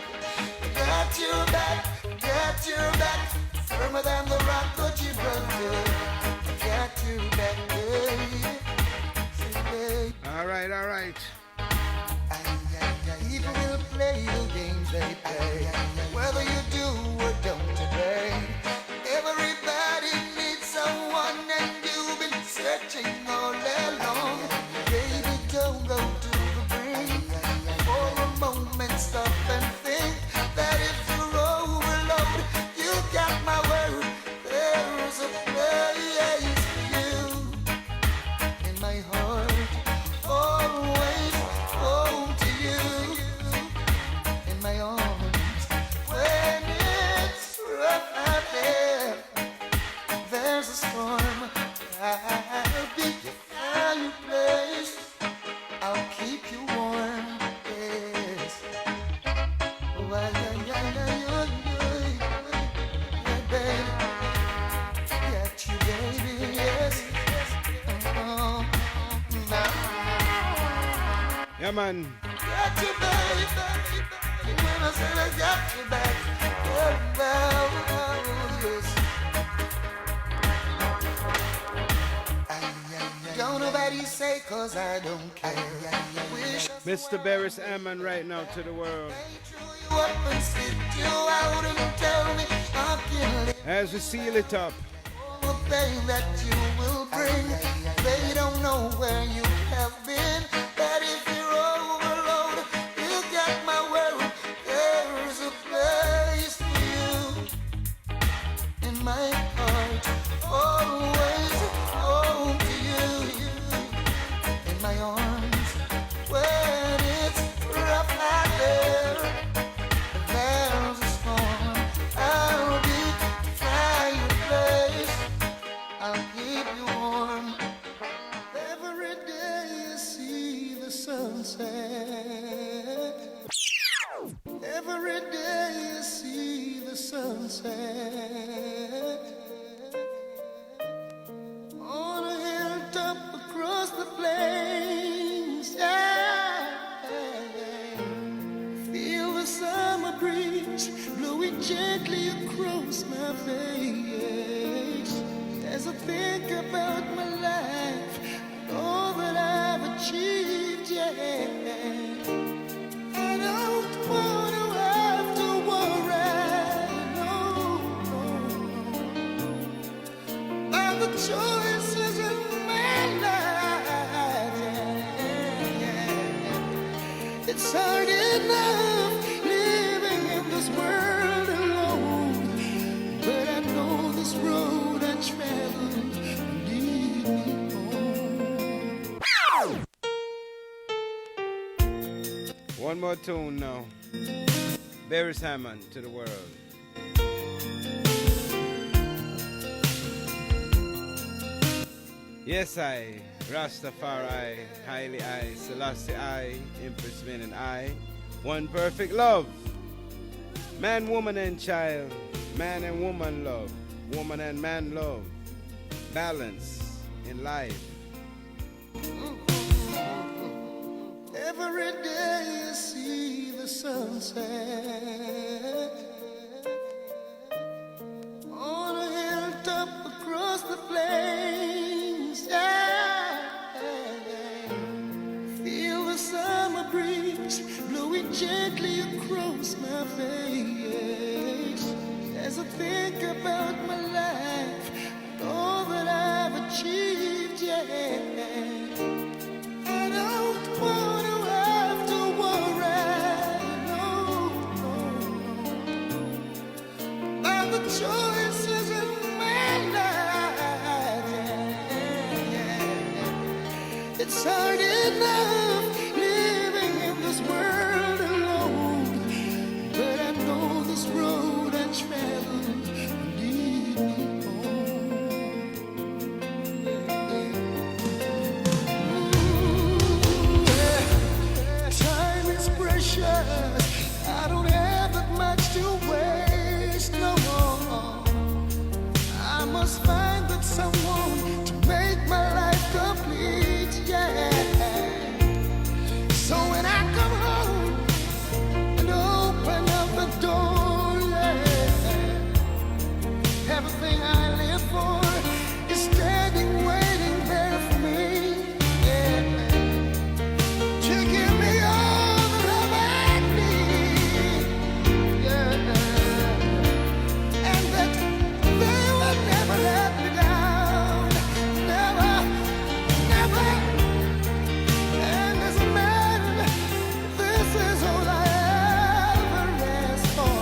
Speaker 3: Got your back, firmer than the rock of Gibraltar. Got your back, baby.
Speaker 1: All right.
Speaker 3: People will play the games they play, whether you do or don't today. Everybody needs someone, and you've been searching all day long. Baby, don't go to the brink. For a moment, stop and think that if you're overloaded, you got my word. There's a place for you in my heart, always home to you, in my arms when it's rough out there. There's a storm, I'll be by your place. I'll keep you warm, yes. Oh, yeah, baby. Got you, baby, yes.
Speaker 1: Yeah, man.
Speaker 3: Got you, baby. When I said I got you back, yes. Don't nobody say, cause I don't care.
Speaker 1: Mr. Beres Hammond right now to the world.
Speaker 3: You up and spit you out and tell me I can live.
Speaker 1: As we seal it up.
Speaker 3: All the pain that you will bring. They don't know where you have been, but if you're overloaded, you got my word. There's a place for you in my heart, always home to you, in my arms when it's rough out there. There's a storm, I'll be by your place. I'll keep you warm. Every day you see the sunset. Every day you see the sunset. On a hilltop across the plains, yeah. Feel the summer breeze blowing gently across my face. As I think about my life and all that I've achieved, yeah. I don't want to have to worry, no, about the choices in my life, yeah. It's hard enough living in this world alone, but I know this road I traveled will lead me home.
Speaker 1: One more tune now. Beres Hammond to the world. Yes, I, Rastafari, highly I, Selassie I, Empress Men and I, one perfect love. Man, woman and child, man and woman love, woman and man love, balance in life.
Speaker 3: Every day you see the sunset. On a hilltop across the plains, yeah. Feel the summer breeze blowing gently across about my life, all that I've achieved, yeah. I don't want to have to worry, no, about the choices in my life, yeah. It's hard enough living in this world alone, but I know this road I travel will lead me home. Time is precious. I don't have that much to waste no more. I must find that someone to make my life complete, yeah. So when I come home and open up the door, yeah, everything I live for is standing, waiting there for me, yeah, to give me all the love I need, yeah, and that they will never let me down, never, never. And as a man, this is all I ever ask for,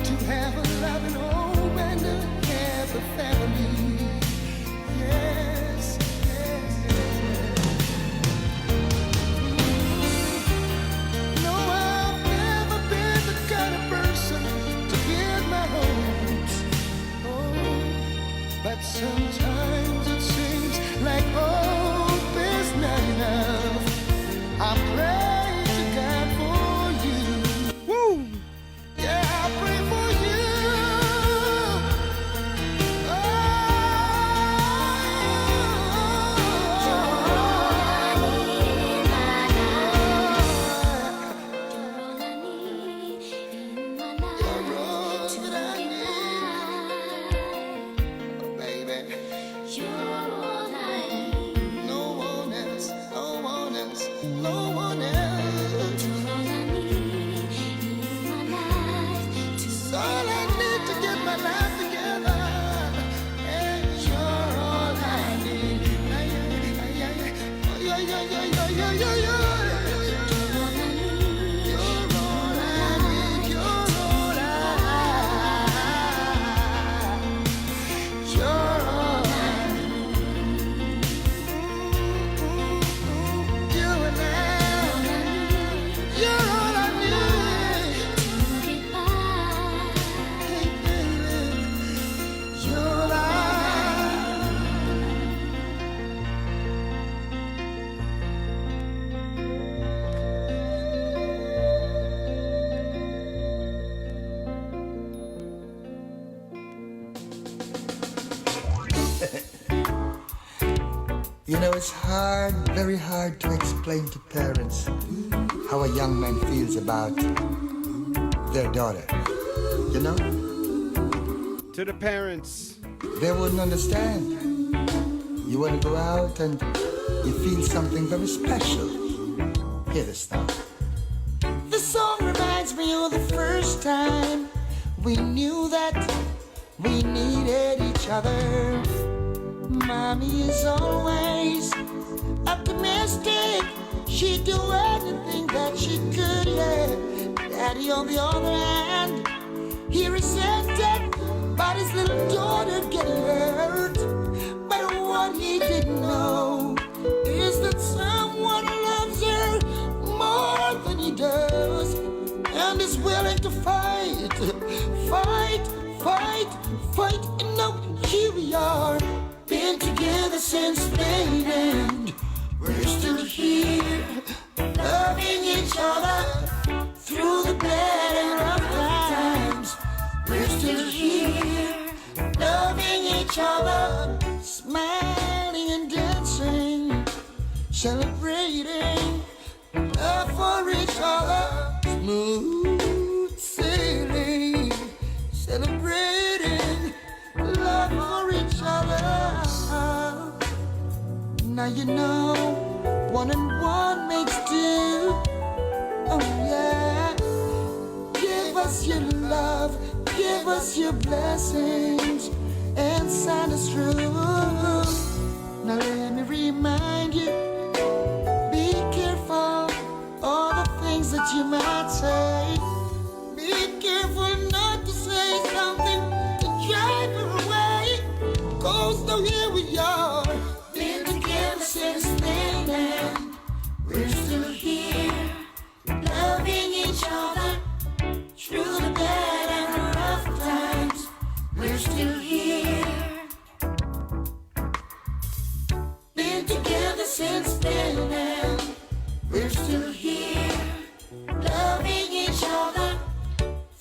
Speaker 3: to have a loving home and a happy family. Yes, yes, yes. No, I've never been the kind of person to build my homes. Oh, but sometimes it seems like hope is not enough. I pray to God for you.
Speaker 1: Woo!
Speaker 3: Yeah, I pray for you. You're all that I need, baby. No one else, no one else, no one else. It's all I need to get my life together. And you're all I need. You're all I need. You're all I need. You're all I need. You and I. You're all I need. Hey, baby. You're all I
Speaker 6: You know, it's hard, very hard to explain to parents how a young man feels about their daughter. You know,
Speaker 1: To the parents.
Speaker 6: they wouldn't understand. You want to go out and you feel something very special. Hear this now.
Speaker 3: The song reminds me of the first time we knew that we needed each other. Mommy is always optimistic. She'd do anything that she could, yeah. Daddy, on the other hand, he resented about his little daughter getting hurt. But what he didn't know is that someone loves her more than he does, and is willing to fight, fight, fight, fight. And now here we are, been together since May end. We're still here, loving each other through the bad and rough times. We're still here, loving each other, smiling and dancing, celebrating love for each other. Smooth sailing, celebrating love for each other. Now you know, 1 and 1 makes 2. Oh yeah, give us your love, give us your blessings, and sign us through. Now let me remind you, be careful all the things that you might say. Be careful not to say something to drive her away. 'Cause now here we are, been together since then, and we're still here, loving each other through the bad and the rough times. We're still here, been together since then, and we're still here, loving each other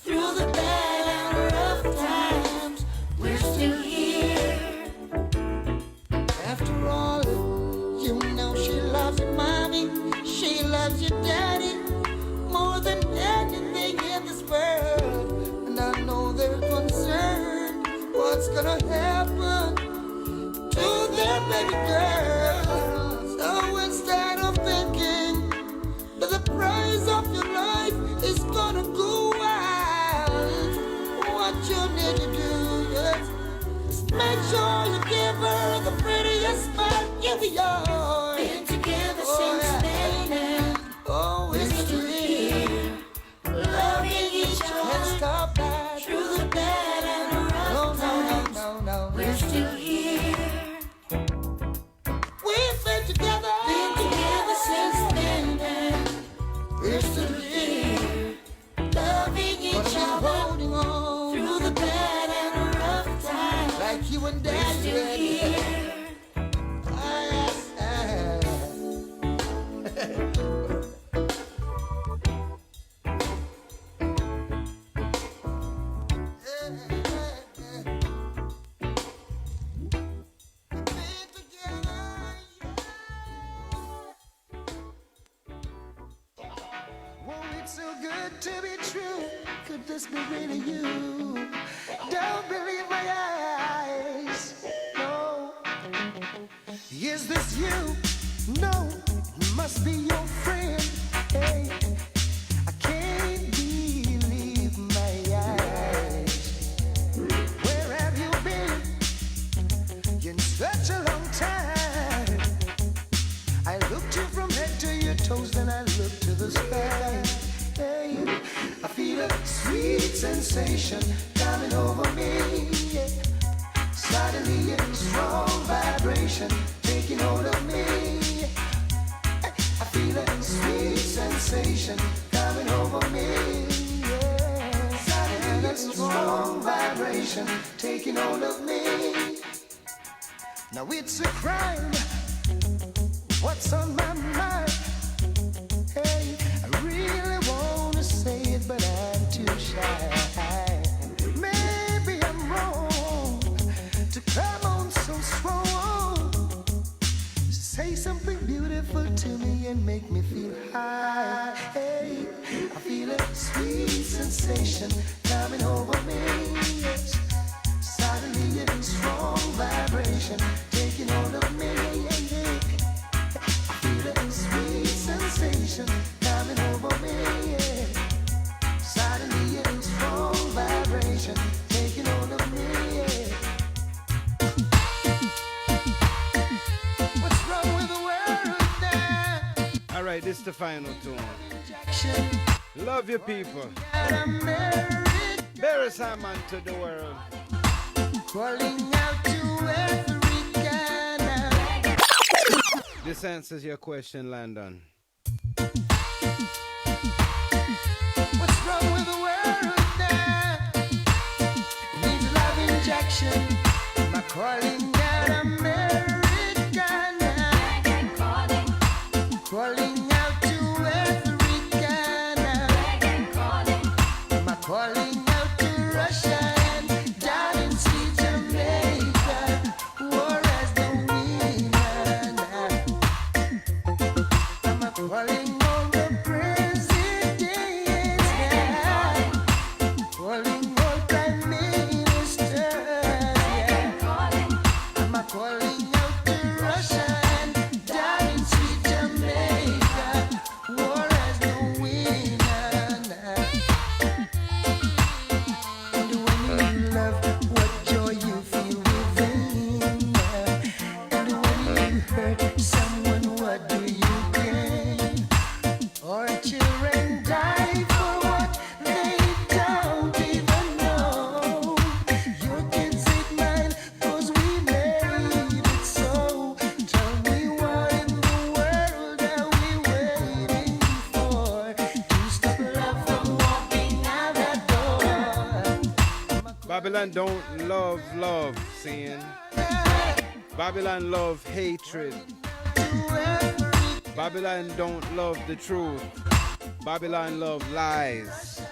Speaker 3: through the bad and the rough times. We're still here. After all, you know she loves you, mommy. She loves you, daddy, more than anything in this world. And I know they're concerned what's gonna happen to their baby girl. So instead of thinking that the price of your life is gonna go wild, what you need to do is make sure you give her the prettiest smile. Here we are, been together since then, and we're still here, loving each other. Can't stop that. Through the bad and the rough times. No. We're still here. We've been together since then, and we're still here, loving each other. Holding on through the bad and the rough times. Like you and Daddy. We're still here. So good to be true. Could this be really you? Don't believe my eyes. No. Is this you? No. Must be your friend. Hey, I can't believe my eyes. Where have you been? In such a long time. I looked you from head to your toes, then I looked to the sky. Hey, I feel a sweet sensation coming over me. Yeah. Suddenly a strong vibration taking hold of me. Hey, I feel a sweet sensation coming over me. Yeah. Suddenly a strong vibration taking hold of me. Now it's a crime. What's on my mind? Hey, I really wanna say it, but I'm too shy. Maybe I'm wrong to come on so strong. Say something beautiful to me and make me feel high. Hey, I feel a sweet sensation coming over me. Yes. Suddenly a strong vibration taking hold of me. Sweet sensation coming over me, yeah. Suddenly a strong vibration taking hold of me, yeah. What's wrong with the world now?
Speaker 1: Alright, this is the final tune. Love your people. Beres Hammond to the world.
Speaker 3: Calling out to every Ghana.
Speaker 1: This answers your question, Landon.
Speaker 3: What's wrong with the world now? Needs love injection. My calling out America now. Calling out to every Ghana. My calling out to Russia and down in sweet Jamaica. War has no winner now. Calling all the presidents now. Calling all prime ministers, yeah. I'm calling out to Russia and down in sweet Jamaica. War has no winner now.
Speaker 1: Babylon don't love love, seeing. Babylon love hatred. Babylon don't love the truth. Babylon love lies.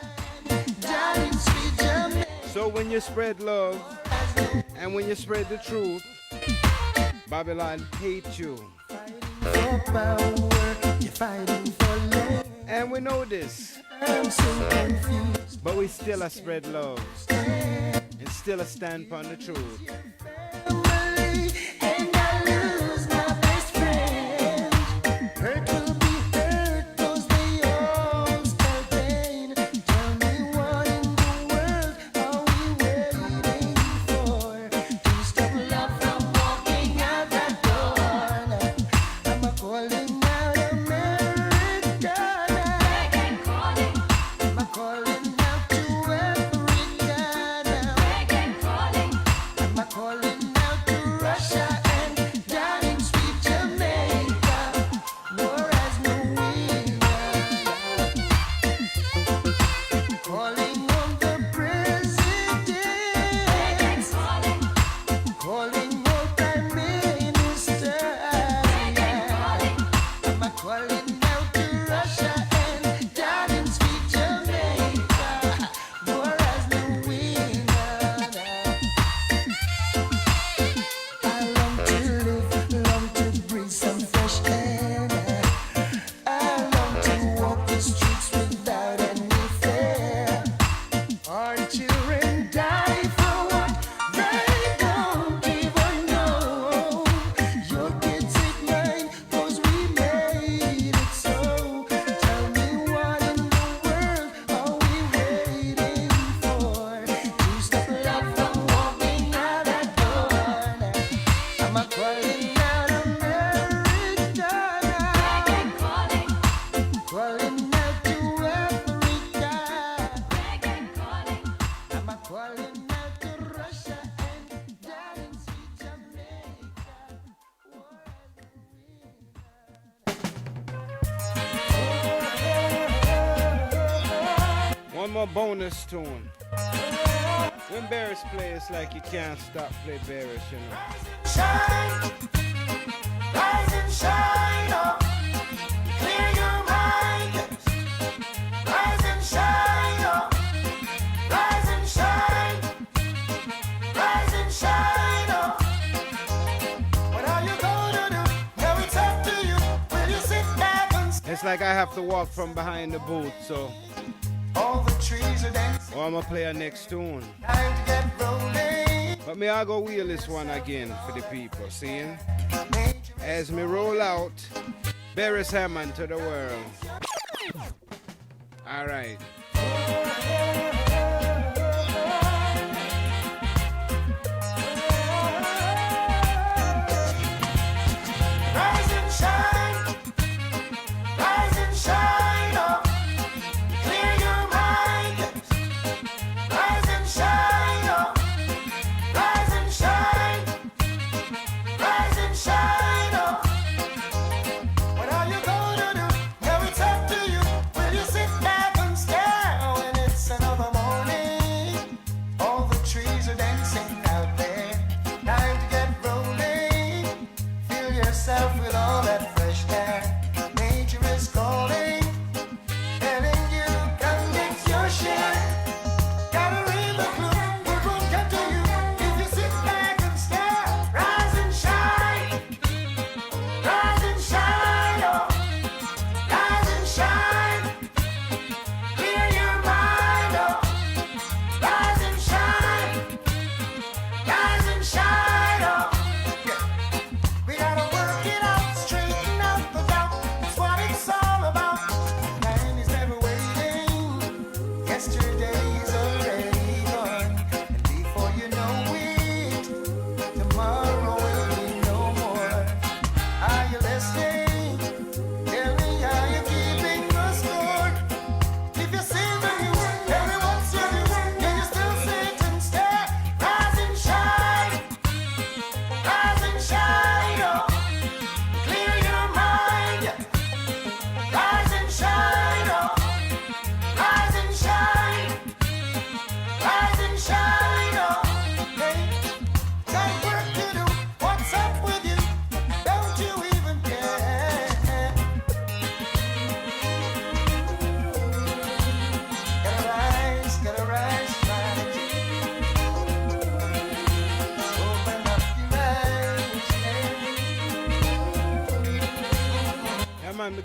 Speaker 1: So when you spread love and when you spread the truth, Babylon hate you. And we know this. But we still a spread love. And still a stand upon the truth. One more bonus tune. When Beres play, it's like you can't stop play Beres, you know.
Speaker 3: Shine, rise and shine, oh, clear your mind. Rise and shine, oh, rise and shine, rise and shine, oh. What are you gonna do? Now it's up to you. Will you sit back and
Speaker 1: It's like I have to walk from behind the booth, so
Speaker 3: all the trees are dancing?
Speaker 1: or I'm gonna play a next tune.
Speaker 3: Time to get rolling.
Speaker 1: But me I go wheel this one again for the people, seeing? As me roll out Beres Hammond to the world. Alright.
Speaker 3: Rise and shine, rise and shine, oh, clear your mind. Rise and shine, oh, rise and shine, rise and shine, oh. What are you gonna do? Now it's up to you. Will you sit back and stare when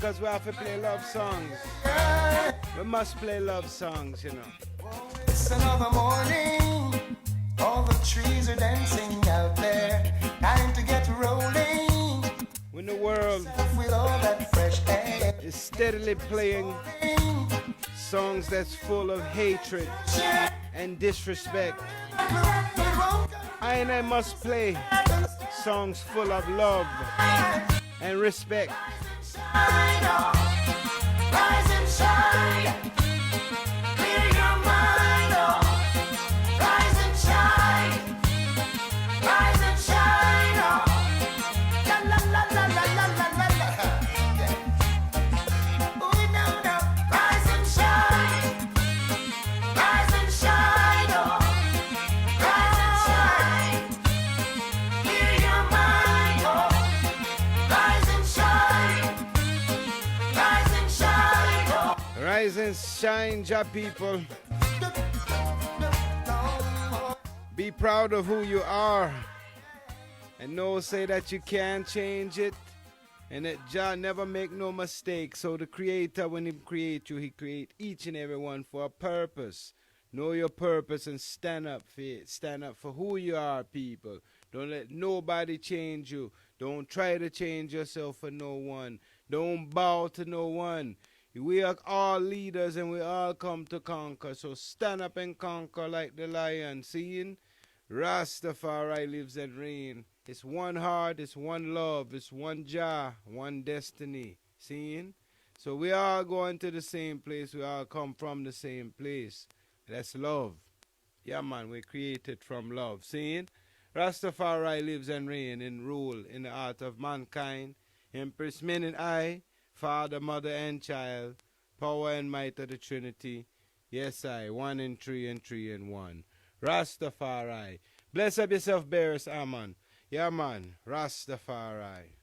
Speaker 1: because we have to play love songs. We must play love songs, you know.
Speaker 3: It's another morning. All the trees are dancing out there. Time to get rolling.
Speaker 1: When the world
Speaker 3: With all that fresh air.
Speaker 1: is steadily playing songs that's full of hatred and disrespect, I must play songs full of love and respect.
Speaker 3: Shine on, rise and shine. Clear your mind on, rise and shine. Rise and shine on. La la la la la la la la la. Yeah. Oh no no, rise and shine. Rise and shine on. Rise and shine. Clear your mind on. Rise and shine. Rise and shine on.
Speaker 1: Rise and shine, Jah people. Be proud of who you are. And know, say that you can't change it. And that Jah never make no mistake. So the Creator, when He create you, He create each and every one for a purpose. Know your purpose and stand up for it. Stand up for who you are, people. Don't let nobody change you. Don't try to change yourself for no one. Don't bow to no one. We are all leaders and we all come to conquer. So stand up and conquer like the lion. Seeing? Rastafari lives and reign. It's one heart, it's one love, it's one Jah, one destiny. Seeing? So we all going to the same place. We all come from the same place. That's love. Yeah, man, we're created from love. Seeing? Rastafari lives and reign in rule in the heart of mankind. Empress, men and I, Father, Mother, and Child, power and might of the Trinity. Yes, I, 1 and 3 and 3 and 1. Rastafari. Bless up yourself, Beres, Hammond. Yeah, man, Rastafari.